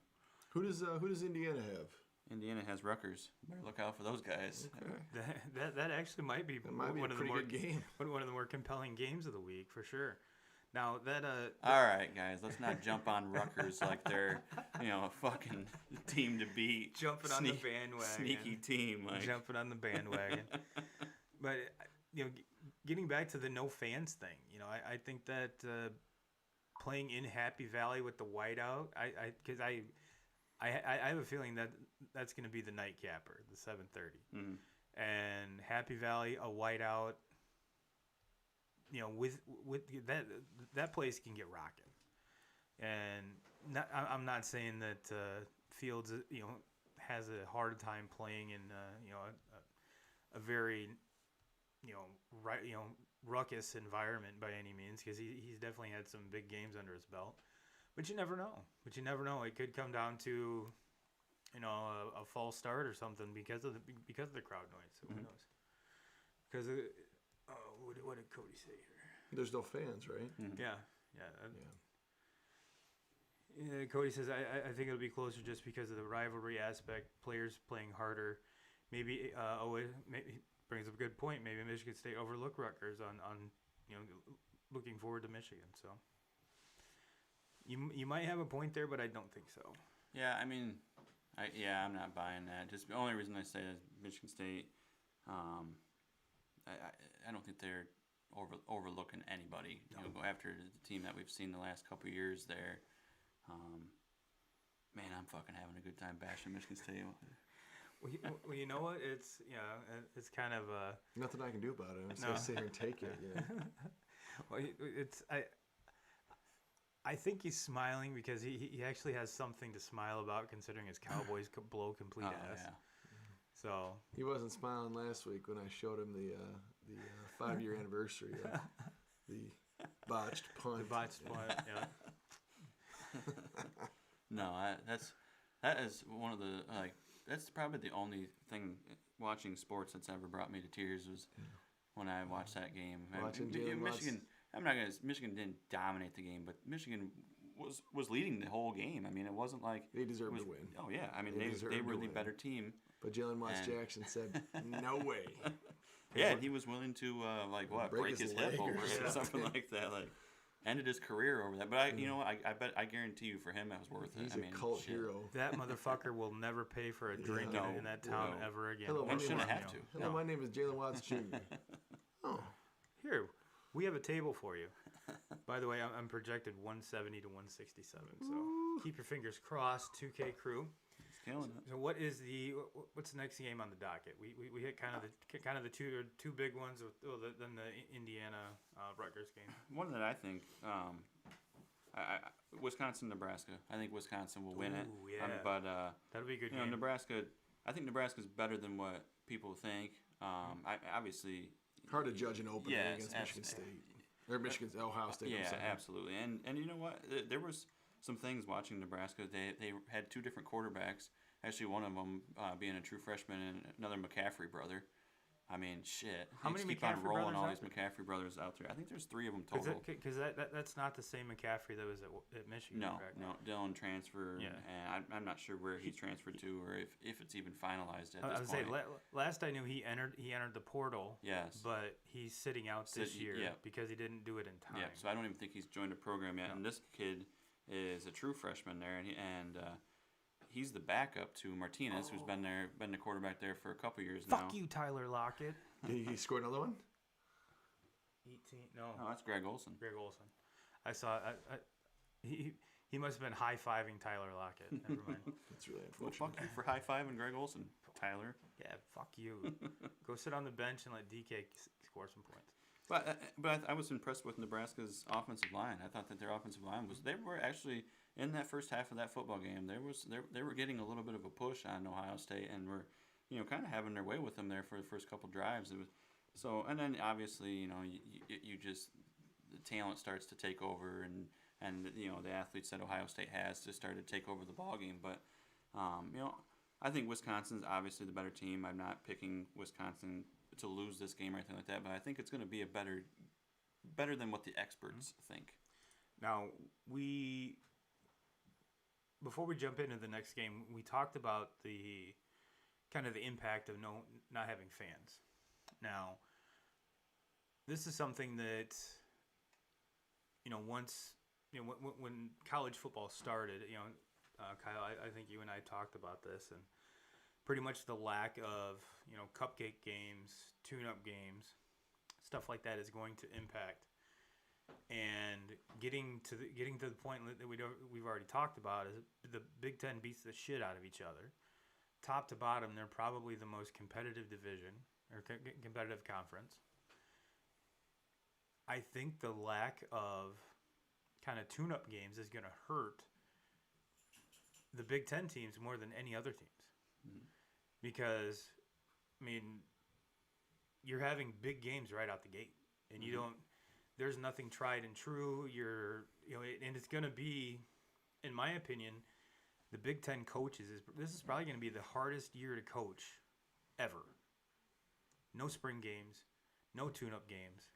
[SPEAKER 2] Who does Indiana have?
[SPEAKER 3] Indiana has Rutgers. Better look out for those guys.
[SPEAKER 2] Okay.
[SPEAKER 1] That actually might be one of the more
[SPEAKER 2] game.
[SPEAKER 1] One of the more compelling games of the week for sure. Now that
[SPEAKER 3] all right, guys, let's not jump on Rutgers like they're a fucking team to beat.
[SPEAKER 1] Jumping on the bandwagon.
[SPEAKER 3] Sneaky team, like.
[SPEAKER 1] Jumping on the bandwagon. But getting back to the no fans thing, I think that playing in Happy Valley with the whiteout, because I have a feeling that that's going to be the nightcapper, the 7:30, and Happy Valley, a whiteout. With that place can get rocking, and I'm not saying that Fields has a hard time playing in a very ruckus environment by any means, because he's definitely had some big games under his belt, but you never know. It could come down to a false start or something because of the crowd noise. So who knows? Because what did Cody say here?
[SPEAKER 2] There's no fans, right?
[SPEAKER 1] Yeah. Cody says, I think it'll be closer just because of the rivalry aspect, players playing harder. Maybe maybe brings up a good point. Maybe Michigan State overlooked Rutgers on looking forward to Michigan. So you might have a point there, but I don't think so.
[SPEAKER 3] Yeah, I mean, I'm not buying that. Just the only reason I say is Michigan State. I don't think they're overlooking anybody. No. Go after the team that we've seen the last couple of years there. Man, I'm fucking having a good time bashing Michigan State.
[SPEAKER 1] Well, you know what? It's kind of
[SPEAKER 2] nothing I can do about it. I'm just gonna sit here and take it. Yeah.
[SPEAKER 1] Well, I think he's smiling because he actually has something to smile about, considering his Cowboys blow complete ass. Yeah. So
[SPEAKER 2] he wasn't smiling last week when I showed him the 5-year anniversary of the botched punt.
[SPEAKER 1] The botched punt, yeah.
[SPEAKER 3] No, that is one of the that's probably the only thing watching sports that's ever brought me to tears was when I watched that game. Michigan. Michigan didn't dominate the game, but Michigan was leading the whole game. I mean, it wasn't like
[SPEAKER 2] they deserved to win.
[SPEAKER 3] Oh yeah, I mean they were the better team.
[SPEAKER 2] But Jalen Watts Jackson said, "No way."
[SPEAKER 3] Yeah, and he was willing to break his hip over it or something like that. Ended his career over that. But I guarantee you, for him, that was worth it.
[SPEAKER 2] He's a cult hero.
[SPEAKER 1] That motherfucker will never pay for a drink in that town ever again.
[SPEAKER 2] Hello,
[SPEAKER 3] and shouldn't have to.
[SPEAKER 2] Hello, my name is Jalen Watts Jr. Oh,
[SPEAKER 1] here, we have a table for you. By the way, I'm projected 170 to 167. So keep your fingers crossed. 2K crew.
[SPEAKER 3] Killing it.
[SPEAKER 1] So what's the next game on the docket? We hit kind of the two big ones then the Indiana Rutgers game.
[SPEAKER 3] One that I think Wisconsin Nebraska. I think Wisconsin will win it.
[SPEAKER 1] Yeah.
[SPEAKER 3] But
[SPEAKER 1] that'll be a good game.
[SPEAKER 3] Nebraska. I think Nebraska's better than what people think. Obviously
[SPEAKER 2] hard to judge an opening against Michigan State or Ohio State.
[SPEAKER 3] Yeah, absolutely. And you know what? There was some things watching Nebraska. They had two different quarterbacks. Actually, one of them being a true freshman and another McCaffrey brother. I mean, shit.
[SPEAKER 1] How many
[SPEAKER 3] keep
[SPEAKER 1] McCaffrey
[SPEAKER 3] on rolling
[SPEAKER 1] brothers
[SPEAKER 3] all these McCaffrey brothers out there. I think there's 3 of them total.
[SPEAKER 1] Because that's not the same McCaffrey that was at Michigan.
[SPEAKER 3] No,
[SPEAKER 1] correct?
[SPEAKER 3] no. Dylan transferred.
[SPEAKER 1] Yeah.
[SPEAKER 3] And I'm not sure where he's transferred to or if it's even finalized at this point.
[SPEAKER 1] I was saying, last I knew he entered the portal.
[SPEAKER 3] Yes.
[SPEAKER 1] But he's sitting out this year because he didn't do it in time.
[SPEAKER 3] Yeah. So I don't even think he's joined a program yet. No. And this kid is a true freshman there, and he's the backup to Martinez, who's been the quarterback there for a couple years now.
[SPEAKER 1] Fuck you, Tyler Lockett.
[SPEAKER 2] Did he score another one?
[SPEAKER 1] 18. No.
[SPEAKER 3] Oh, that's Greg Olson.
[SPEAKER 1] Greg Olson. I saw. He must have been high-fiving Tyler Lockett. Never mind.
[SPEAKER 2] That's really
[SPEAKER 3] Well,
[SPEAKER 2] unfortunate.
[SPEAKER 3] fuck you for high-fiving Greg Olson, Tyler.
[SPEAKER 1] Yeah, fuck you. Go sit on the bench and let DK score some points.
[SPEAKER 3] But I was impressed with Nebraska's offensive line. I thought that their offensive line they were actually in that first half of that football game. They were getting a little bit of a push on Ohio State and were kind of having their way with them there for the first couple drives. It was so, and then obviously you just the talent starts to take over and the athletes that Ohio State has just started to take over the ball game. But I think Wisconsin's obviously the better team. I'm not picking Wisconsin to lose this game or anything like that, but I think it's going to be a better than what the experts think.
[SPEAKER 1] Now, before we jump into the next game, we talked about the kind of the impact of not having fans. Now, this is something that once when college football started, Kyle, I think you and I talked about this, and pretty much the lack of cupcake games, tune-up games, stuff like that is going to impact. And getting to the point that we've already talked about is the Big Ten beats the shit out of each other, top to bottom. They're probably the most competitive division or competitive conference. I think the lack of kind of tune-up games is going to hurt the Big Ten teams more than any other teams. Mm-hmm. Because, I mean, you're having big games right out the gate, and you don't. There's nothing tried and true. And it's going to be, in my opinion, the Big Ten coaches this is probably going to be the hardest year to coach ever. No spring games, no tune-up games.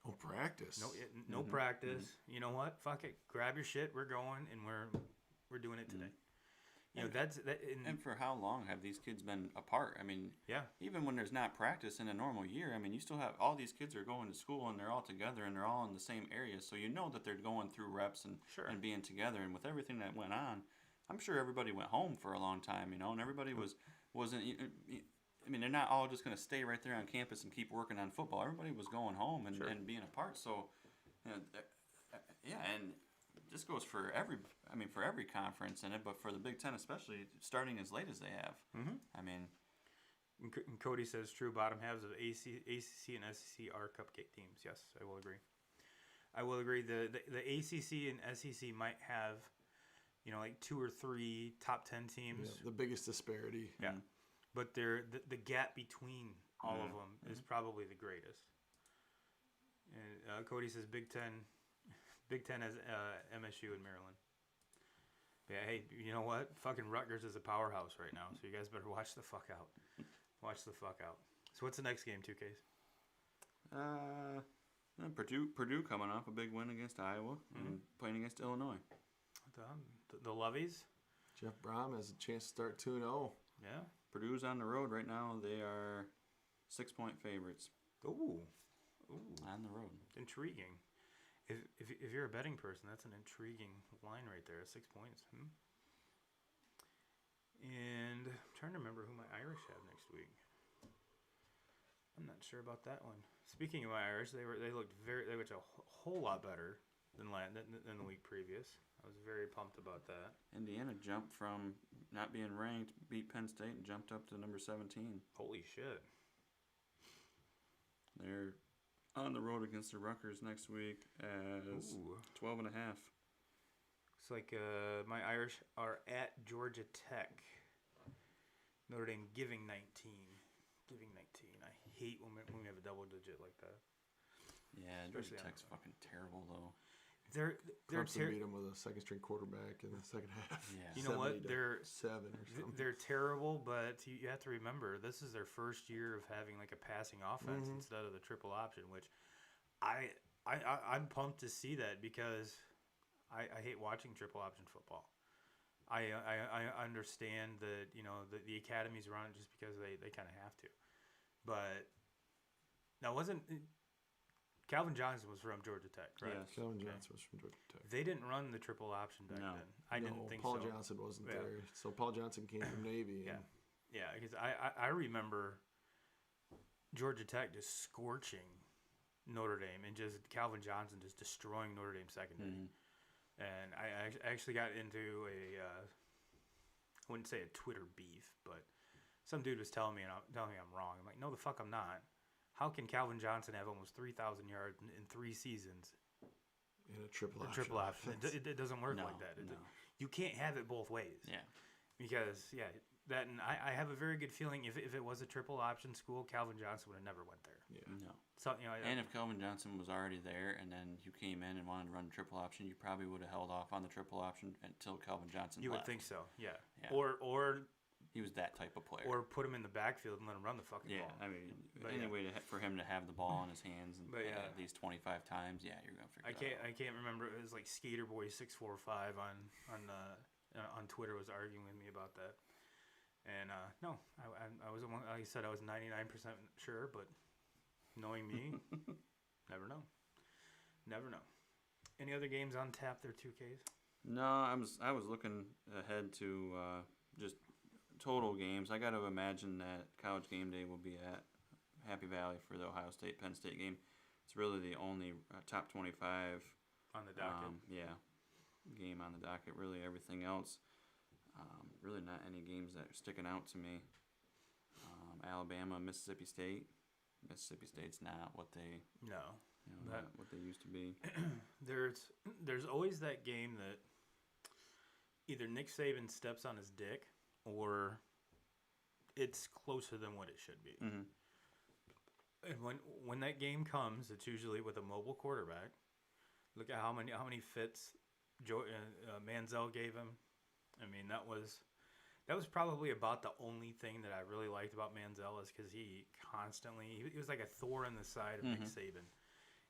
[SPEAKER 2] Oh, practice.
[SPEAKER 1] No practice. You know what? Fuck it. Grab your shit. We're going, and we're doing it today. You know, that's that.
[SPEAKER 3] And for how long have these kids been apart? I mean,
[SPEAKER 1] Yeah.
[SPEAKER 3] even when there's not practice in a normal year, I mean, you still have all these kids are going to school and they're all together and they're all in the same area. So you know that they're going through reps and,
[SPEAKER 1] Sure.
[SPEAKER 3] and being together. And with everything that went on, I'm sure everybody went home for a long time, you know, and everybody wasn't. I mean, they're not all just going to stay right there on campus and keep working on football. Everybody was going home and,
[SPEAKER 1] Sure.
[SPEAKER 3] and being apart. So, you know, yeah, and this goes for every conference in it, but for the Big Ten especially, starting as late as they have.
[SPEAKER 1] Mm-hmm.
[SPEAKER 3] I mean,
[SPEAKER 1] And Cody says true. Bottom halves of ACC and SEC are cupcake teams. Yes, I will agree. I will agree. The ACC and SEC might have, you know, like 2 or 3 top 10 teams.
[SPEAKER 2] Yeah, the biggest disparity.
[SPEAKER 1] Yeah. But the gap between all of them is probably the greatest. And Cody says Big Ten has MSU and Maryland. Yeah, hey, you know what? Fucking Rutgers is a powerhouse right now, so you guys better watch the fuck out. Watch the fuck out. So what's the next game, 2Ks?
[SPEAKER 3] Purdue coming off a big win against Iowa and playing against Illinois.
[SPEAKER 1] The Loveys?
[SPEAKER 2] Jeff Brom has a chance to start 2-0.
[SPEAKER 1] Yeah.
[SPEAKER 3] Purdue's on the road right now. They are 6-point favorites.
[SPEAKER 1] Ooh.
[SPEAKER 3] On the road.
[SPEAKER 1] Intriguing. If you're a betting person, that's an intriguing line right there. 6 points. And I'm trying to remember who my Irish have next week. I'm not sure about that one. Speaking of my Irish, they looked a whole lot better than the week previous. I was very pumped about that.
[SPEAKER 3] Indiana jumped from not being ranked, beat Penn State, and jumped up to number 17.
[SPEAKER 1] Holy shit.
[SPEAKER 3] They're on the road against the Rutgers next week as 12.5.
[SPEAKER 1] Looks like my Irish are at Georgia Tech. Notre Dame giving 19. I hate when we have a double digit like that.
[SPEAKER 3] Yeah, Georgia Tech's fucking terrible though.
[SPEAKER 1] They're
[SPEAKER 2] Clemson beat them with a second-string quarterback in the second half.
[SPEAKER 3] Yeah.
[SPEAKER 1] You know what? They're
[SPEAKER 2] 7 or something.
[SPEAKER 1] They're terrible, but you have to remember this is their first year of having like a passing offense instead of the triple option, which I'm pumped to see that because I hate watching triple option football. I understand that the academies run it just because they kind of have to, but now wasn't. Calvin Johnson was from Georgia Tech, right?
[SPEAKER 2] Yes, Calvin Johnson was from Georgia Tech.
[SPEAKER 1] They didn't run the triple option back then. I didn't think
[SPEAKER 2] Paul
[SPEAKER 1] so.
[SPEAKER 2] Johnson wasn't there. So Paul Johnson came from Navy.
[SPEAKER 1] Yeah, because I remember Georgia Tech just scorching Notre Dame and just Calvin Johnson just destroying Notre Dame secondary. And I actually got into I wouldn't say a Twitter beef, but some dude was telling me I'm wrong. I'm like, no, the fuck I'm not. How can Calvin Johnson have almost 3,000 yards in 3 seasons?
[SPEAKER 2] In a triple
[SPEAKER 1] option. It doesn't work like that. You can't have it both ways.
[SPEAKER 3] Yeah.
[SPEAKER 1] Because, that and I have a very good feeling if it was a triple option school, Calvin Johnson would have never went there.
[SPEAKER 2] Yeah.
[SPEAKER 3] No.
[SPEAKER 1] So,
[SPEAKER 3] and if Calvin Johnson was already there and then you came in and wanted to run triple option, you probably would have held off on the triple option until Calvin Johnson
[SPEAKER 1] you
[SPEAKER 3] left.
[SPEAKER 1] would think so, yeah.
[SPEAKER 3] Yeah.
[SPEAKER 1] Or
[SPEAKER 3] he was that type of player.
[SPEAKER 1] Or put him in the backfield and let him run the fucking ball.
[SPEAKER 3] I mean, any way for him to have the ball in his hands and at least 25 times, you're gonna figure it out.
[SPEAKER 1] I can't remember. It was like Skater Boy 645 on Twitter was arguing with me about that. And no, I was like I said, I was 99% sure, but knowing me, never know. Any other games on tap there, 2Ks?
[SPEAKER 3] No, I was looking ahead to just total games. I got to imagine that College Game Day will be at Happy Valley for the Ohio State-Penn State game. It's really the only top 25
[SPEAKER 1] on the docket.
[SPEAKER 3] Game on the docket. Really everything else. Really not any games that are sticking out to me. Alabama, Mississippi State. Mississippi State's not what they what they used to be.
[SPEAKER 1] There's always that game that either Nick Saban steps on his dick or it's closer than what it should be.
[SPEAKER 3] Mm-hmm.
[SPEAKER 1] And when that game comes, it's usually with a mobile quarterback. Look at how many fits Manziel gave him. I mean, that was probably about the only thing that I really liked about Manziel is because he was like a thorn in the side of Nick Saban.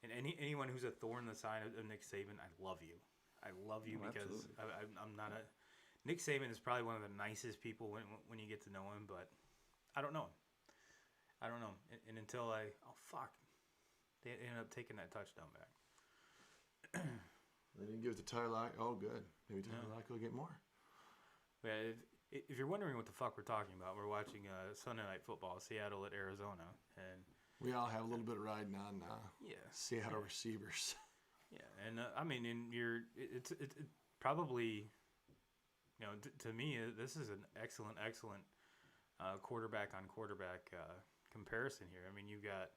[SPEAKER 1] And anyone who's a thorn in the side of Nick Saban, I love you. I love you
[SPEAKER 2] Oh,
[SPEAKER 1] because
[SPEAKER 2] absolutely.
[SPEAKER 1] I'm not a. Nick Saban is probably one of the nicest people when you get to know him, but I don't know him. I don't know. And until they ended up taking that touchdown back.
[SPEAKER 2] They didn't give it to Tyler Lock. Oh, good. Maybe Tyler Lock will get more.
[SPEAKER 1] Yeah, if you're wondering what the fuck we're talking about, we're watching Sunday Night Football, Seattle at Arizona, and
[SPEAKER 2] We all have a little bit of riding on
[SPEAKER 1] yeah,
[SPEAKER 2] Seattle receivers.
[SPEAKER 1] yeah, and I mean, it's probably, to me, this is an excellent quarterback on quarterback comparison here. I mean, you've got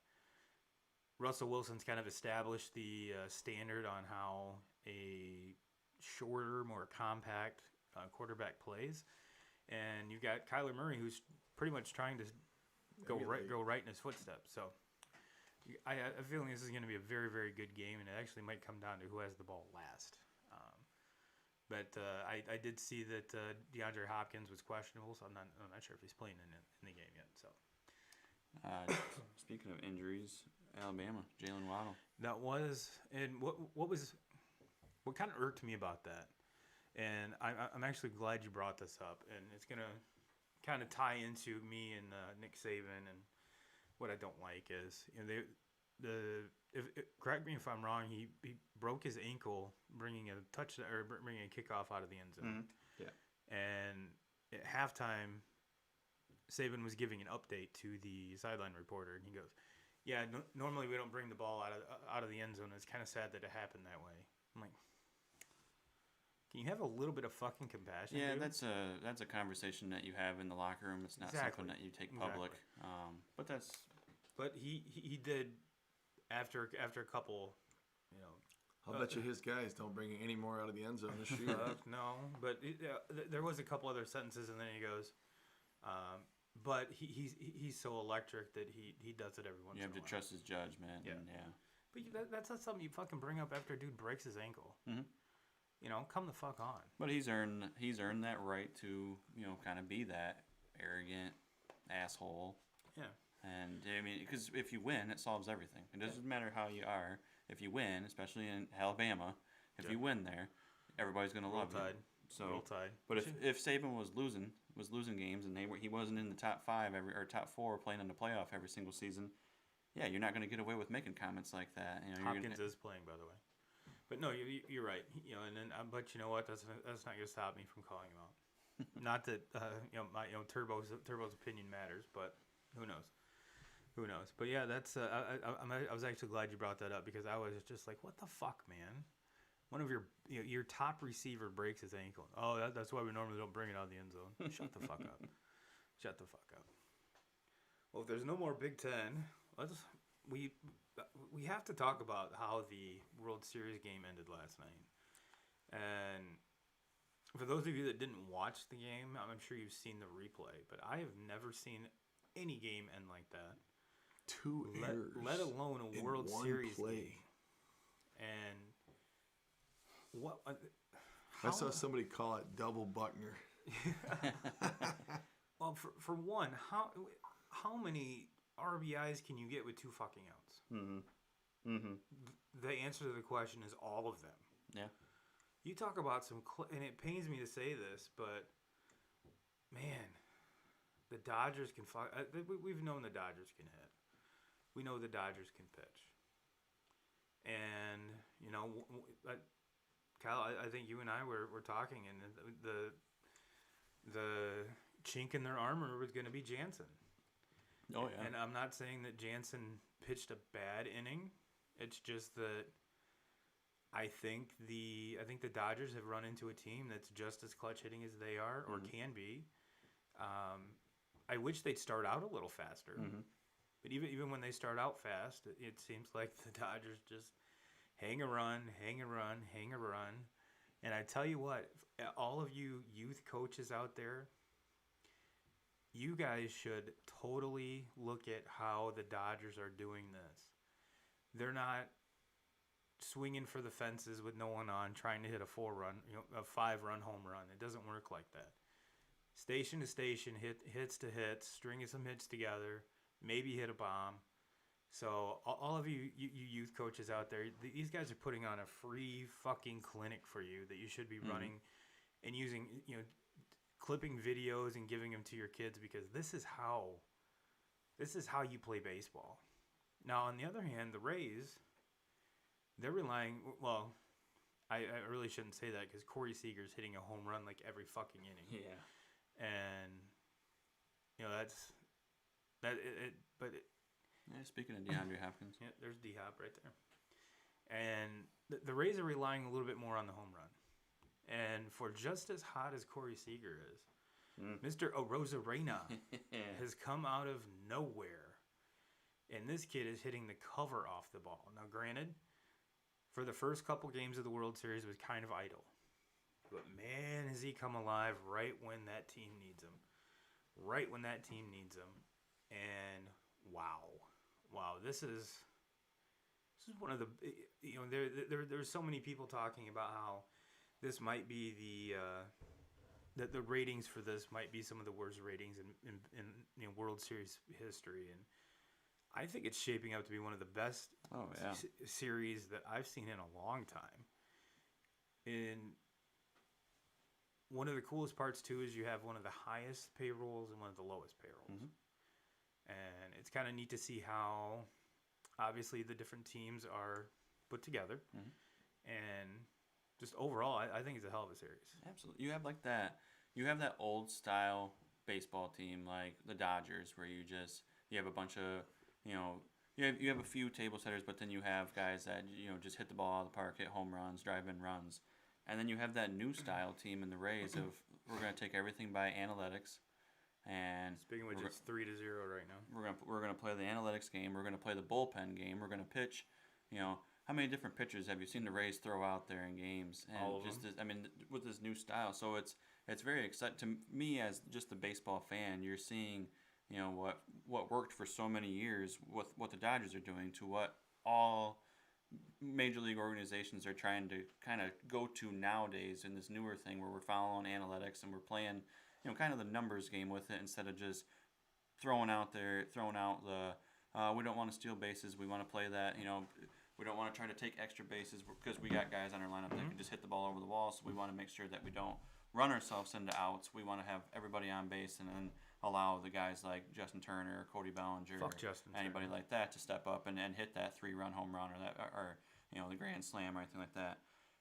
[SPEAKER 1] Russell Wilson's kind of established the standard on how a shorter, more compact quarterback plays, and you've got Kyler Murray, who's pretty much trying to go right in his footsteps. So I have a feeling this is going to be a very, very good game, and it actually might come down to who has the ball last. But I did see that DeAndre Hopkins was questionable, so I'm not sure if he's playing in the game yet. So
[SPEAKER 3] Speaking of injuries, Alabama, Jalen Waddle.
[SPEAKER 1] that was, and what kind of irked me about that, and I'm actually glad you brought this up, and it's gonna kind of tie into me and Nick Saban, and what I don't like is correct me if I'm wrong, he broke his ankle bringing a touchdown or bringing a kickoff out of the end zone.
[SPEAKER 3] Mm-hmm.
[SPEAKER 2] Yeah.
[SPEAKER 1] And at halftime, Saban was giving an update to the sideline reporter, and he goes, "Yeah, normally we don't bring the ball out of the end zone. It's kind of sad that it happened that way." I'm like, can you have a little bit of fucking compassion?
[SPEAKER 3] Yeah,
[SPEAKER 1] dude?
[SPEAKER 3] that's a conversation that you have in the locker room. It's not
[SPEAKER 1] Exactly.
[SPEAKER 3] something that you take public. But that's
[SPEAKER 1] But he did after a couple,
[SPEAKER 2] I'll bet you his guys don't bring any more out of the end zone to shoot.
[SPEAKER 1] no, but there was a couple other sentences, and then he goes, but he's so electric that he does it every once
[SPEAKER 3] you
[SPEAKER 1] in
[SPEAKER 3] have
[SPEAKER 1] a
[SPEAKER 3] to
[SPEAKER 1] while.
[SPEAKER 3] trust his judgment.
[SPEAKER 1] Yeah.
[SPEAKER 3] And yeah.
[SPEAKER 1] But that's not something you fucking bring up after a dude breaks his ankle.
[SPEAKER 3] Mhm.
[SPEAKER 1] Come the fuck on.
[SPEAKER 3] But he's earned that right to kind of be that arrogant asshole.
[SPEAKER 1] Yeah.
[SPEAKER 3] And I mean, because if you win, it solves everything. It doesn't matter how you are. If you win, especially in Alabama, if you win there, everybody's gonna love you. So,
[SPEAKER 1] Roll Tide.
[SPEAKER 3] but if Saban was losing games and he wasn't in the top 5 or top 4 playing in the playoff every single season, yeah, you're not gonna get away with making comments like that.
[SPEAKER 1] Hopkins is playing, by the way. But no, you're right. And then but you know what? That's not gonna stop me from calling him out. Not that my Turbo's opinion matters, but who knows? Who knows? But yeah, that's I was actually glad you brought that up because I was just like, what the fuck, man? One of your top receiver breaks his ankle. Oh, that's why we normally don't bring it out of the end zone. Shut the fuck up. Shut the fuck up. Well, if there's no more Big Ten, we have to talk about how the World Series game ended last night. And for those of you that didn't watch the game, I'm sure you've seen the replay, but I have never seen any game end like that.
[SPEAKER 2] 2 errors.
[SPEAKER 1] Let alone a
[SPEAKER 2] in
[SPEAKER 1] World
[SPEAKER 2] one
[SPEAKER 1] Series
[SPEAKER 2] play.
[SPEAKER 1] game. And what?
[SPEAKER 2] I saw somebody call it double Buckner.
[SPEAKER 1] Well, for one, how many RBIs can you get with 2 fucking outs?
[SPEAKER 3] Mm-hmm. Mm-hmm.
[SPEAKER 1] The answer to the question is all of them.
[SPEAKER 3] Yeah.
[SPEAKER 1] You talk about and it pains me to say this, but man, the Dodgers can fuck. We've known the Dodgers can hit. We know the Dodgers can pitch. And Kyle, I think you and I were talking, and the chink in their armor was going to be Jansen.
[SPEAKER 3] Oh yeah.
[SPEAKER 1] And I'm not saying that Jansen pitched a bad inning. It's just that I think the Dodgers have run into a team that's just as clutch hitting as they are, or can be. I wish they'd start out a little faster.
[SPEAKER 3] Mm-hmm.
[SPEAKER 1] But even when they start out fast, it seems like the Dodgers just hang a run. And I tell you what, all of you youth coaches out there, you guys should totally look at how the Dodgers are doing this. They're not swinging for the fences with no one on, trying to hit a 5-run home run. It doesn't work like that. Station to station, hits to hits, stringing some hits together, maybe hit a bomb, So all of you youth coaches out there, these guys are putting on a free fucking clinic for you that you should be running and using, clipping videos and giving them to your kids, because this is how you play baseball. Now, on the other hand, the Rays, they're relying, well, I really shouldn't say that because Corey Seager's hitting a home run like every fucking inning.
[SPEAKER 3] Yeah.
[SPEAKER 1] And,
[SPEAKER 3] Yeah, speaking of DeAndre Hopkins.
[SPEAKER 1] yeah, there's D-Hop right there. And the Rays are relying a little bit more on the home run. And for just as hot as Corey Seager is, Mr. Arozarena has come out of nowhere. And this kid is hitting the cover off the ball. Now, granted, for the first couple games of the World Series, was kind of idle. But, man, has he come alive right when that team needs him. Right when that team needs him. And, wow, this is one of the, there's so many people talking about how this might be the ratings for this might be some of the worst ratings in World Series history, and I think it's shaping up to be one of the best series that I've seen in a long time. And one of the coolest parts too is you have one of the highest payrolls and one of the lowest payrolls. And it's kind of neat to see how obviously the different teams are put together. And just overall, I think it's a hell of a series.
[SPEAKER 3] Absolutely. You have like that. You have that old style baseball team like the Dodgers, where you have a bunch of you have a few table setters, but then you have guys that just hit the ball out of the park, hit home runs, drive in runs, and then you have that new style team in the Rays of we're going to take everything by analytics. And
[SPEAKER 1] speaking of which, it's 3-0 right now.
[SPEAKER 3] We're gonna play the analytics game. We're gonna play the bullpen game. We're gonna pitch. How many different pitchers have you seen the Rays throw out there in games? And
[SPEAKER 1] all of them.
[SPEAKER 3] With this new style, so it's very exciting to me as just a baseball fan. You're seeing, what worked for so many years with what the Dodgers are doing to what all major league organizations are trying to kind of go to nowadays in this newer thing where we're following analytics and we're playing, kind of the numbers game with it instead of just throwing out the we don't want to steal bases. We want to play that, we don't want to try to take extra bases because we got guys on our lineup that can just hit the ball over the wall. So we want to make sure that we don't run ourselves into outs. We want to have everybody on base and then allow the guys like Justin Turner or Cody Bellinger or anybody like that to step up and hit that 3-run home run or the grand slam or anything like that.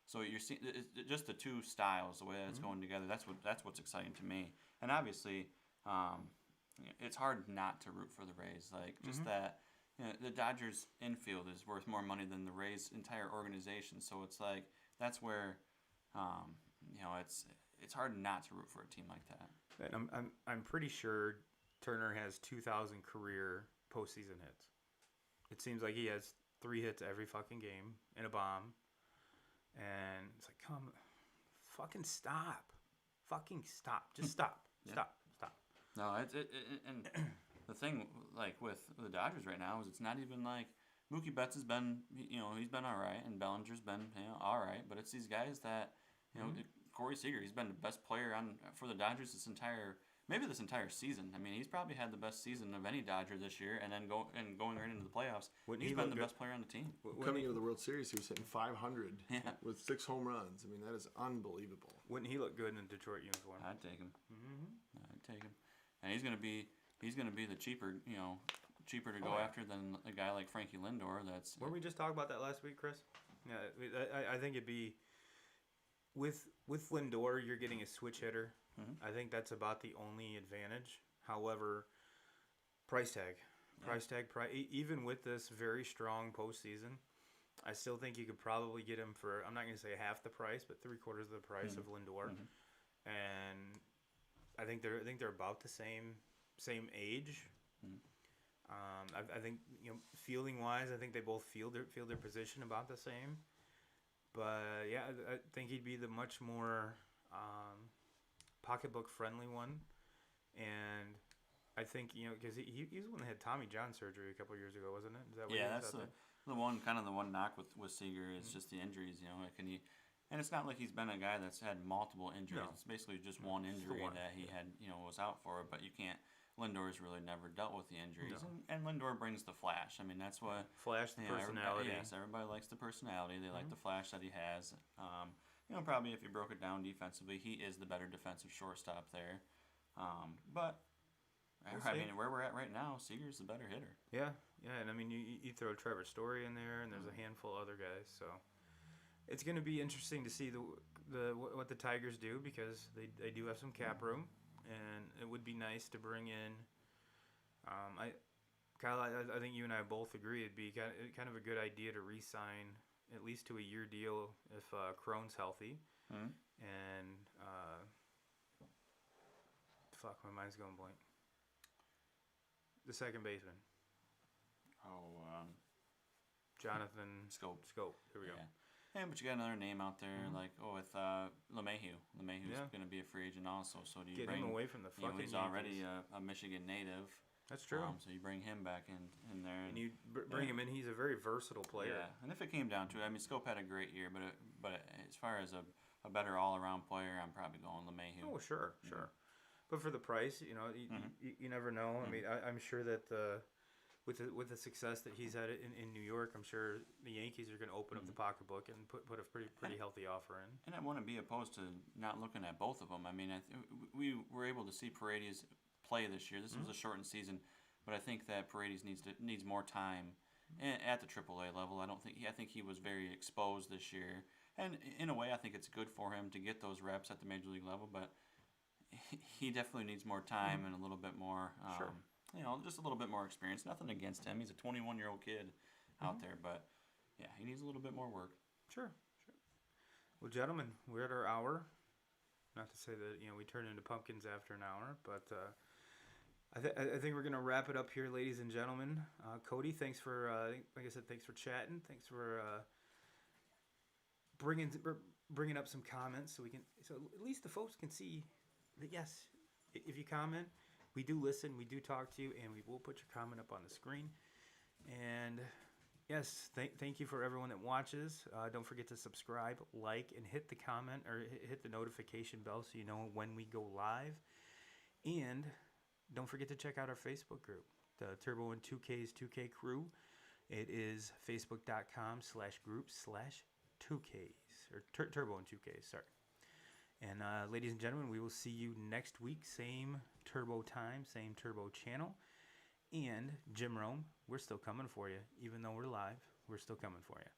[SPEAKER 3] So you're seeing just the two styles, the way that it's going together. That's what's exciting to me. And obviously, it's hard not to root for the Rays. Like just that, the Dodgers infield is worth more money than the Rays entire organization. So it's like that's where, it's hard not to root for a team like that.
[SPEAKER 1] And I'm pretty sure Turner has 2,000 career postseason hits. It seems like he has 3 hits every fucking game and a bomb. And it's like, fucking stop. Just stop. Stop.
[SPEAKER 3] No, and the thing, like, with the Dodgers right now is it's not even like Mookie Betts has been, he's been all right, and Bellinger's been, all right. But it's these guys that, Corey Seager, he's been the best player for the Dodgers this entire season. I mean, he's probably had the best season of any Dodger this year, and then going right into the playoffs, he's been the best player on the team.
[SPEAKER 2] Coming into the World Series, he was hitting 500 with 6 home runs. I mean, that is unbelievable.
[SPEAKER 1] Wouldn't he look good in a Detroit uniform?
[SPEAKER 3] I'd take him. I'd take him, and he's gonna be the cheaper to go after than a guy like Frankie Lindor.
[SPEAKER 1] Weren't we just talking about that last week, Chris? Yeah, I think it'd be with Lindor, you're getting a switch hitter. I think that's about the only advantage. However, price tag, even with this very strong postseason, I still think you could probably get him for, I'm not going to say half the price, but 3/4 of the price of Lindor. And I think they're about the same age. I think fielding wise, I think they both feel their position about the same. But yeah, I think he'd be the much more pocketbook friendly one, and I think because he's the one that had Tommy John surgery a couple of years ago, wasn't it? Is that what
[SPEAKER 3] that's the one knock with Seager is just the injuries. And it's not like he's been a guy that's had multiple injuries. No. It's basically just one injury that he had was out for. But you can't Lindor's really never dealt with the injuries,
[SPEAKER 1] No.
[SPEAKER 3] and Lindor brings the flash. I mean, that's what
[SPEAKER 1] Flash the personality.
[SPEAKER 3] Yes, everybody likes the personality. They like the flash that he has. Probably if you broke it down defensively, he is the better defensive shortstop there. But I mean, where we're at right now, Seager's the better hitter.
[SPEAKER 1] Yeah, and I mean, you throw Trevor Story in there, and there's a handful of other guys, so it's going to be interesting to see what the Tigers do, because they do have some cap room, and it would be nice to bring in. Kyle, I think you and I both agree it'd be kind of a good idea to re-sign at least to a year deal if Crone's healthy, and fuck, my mind's going blank. The second baseman. Jonathan
[SPEAKER 3] Scope.
[SPEAKER 1] Here we go.
[SPEAKER 3] Yeah, but you got another name out there with LeMahieu. LeMahieu's going to be a free agent also. So do you
[SPEAKER 1] Get
[SPEAKER 3] bring
[SPEAKER 1] him away from the fucking
[SPEAKER 3] he's already a Michigan native.
[SPEAKER 1] That's true.
[SPEAKER 3] So you bring him back in there.
[SPEAKER 1] And you bring him in. He's a very versatile player.
[SPEAKER 3] Yeah, and if it came down to it, I mean, Scope had a great year, but as far as a better all-around player, I'm probably going LeMahieu.
[SPEAKER 1] Oh, sure. But for the price, you never know. I mean, I'm sure that with the success that he's had in New York, I'm sure the Yankees are going to open up the pocketbook and put a pretty healthy offer in.
[SPEAKER 3] And I wouldn't be opposed to not looking at both of them. I mean, we were able to see Paredes play this year. This was a shortened season, but I think that Paredes needs more time at the AAA level. I think he was very exposed this year, and in a way, I think it's good for him to get those reps at the major league level. But he definitely needs more time and a little bit more.
[SPEAKER 1] Sure.
[SPEAKER 3] Just a little bit more experience. Nothing against him. He's a 21-year-old kid out there, but yeah, he needs a little bit more work.
[SPEAKER 1] Sure. Well, gentlemen, we're at our hour. Not to say that we turn into pumpkins after an hour, but I think we're gonna wrap it up here, ladies and gentlemen. Cody, thanks for like I said, thanks for chatting. Thanks for bringing up some comments so at least the folks can see that yes, if you comment. We do listen, we do talk to you, and we will put your comment up on the screen. And yes, thank you for everyone that watches. Don't forget to subscribe, like, and hit the comment or hit the notification bell so you know when we go live. And don't forget to check out our Facebook group, the Turbo and 2K's 2K crew. It is facebook.com/group/2Ks, or Turbo and 2Ks, sorry. And ladies and gentlemen, we will see you next week. Same Turbo time, same Turbo channel. And Jim Rome, we're still coming for you. Even though we're live, we're still coming for you.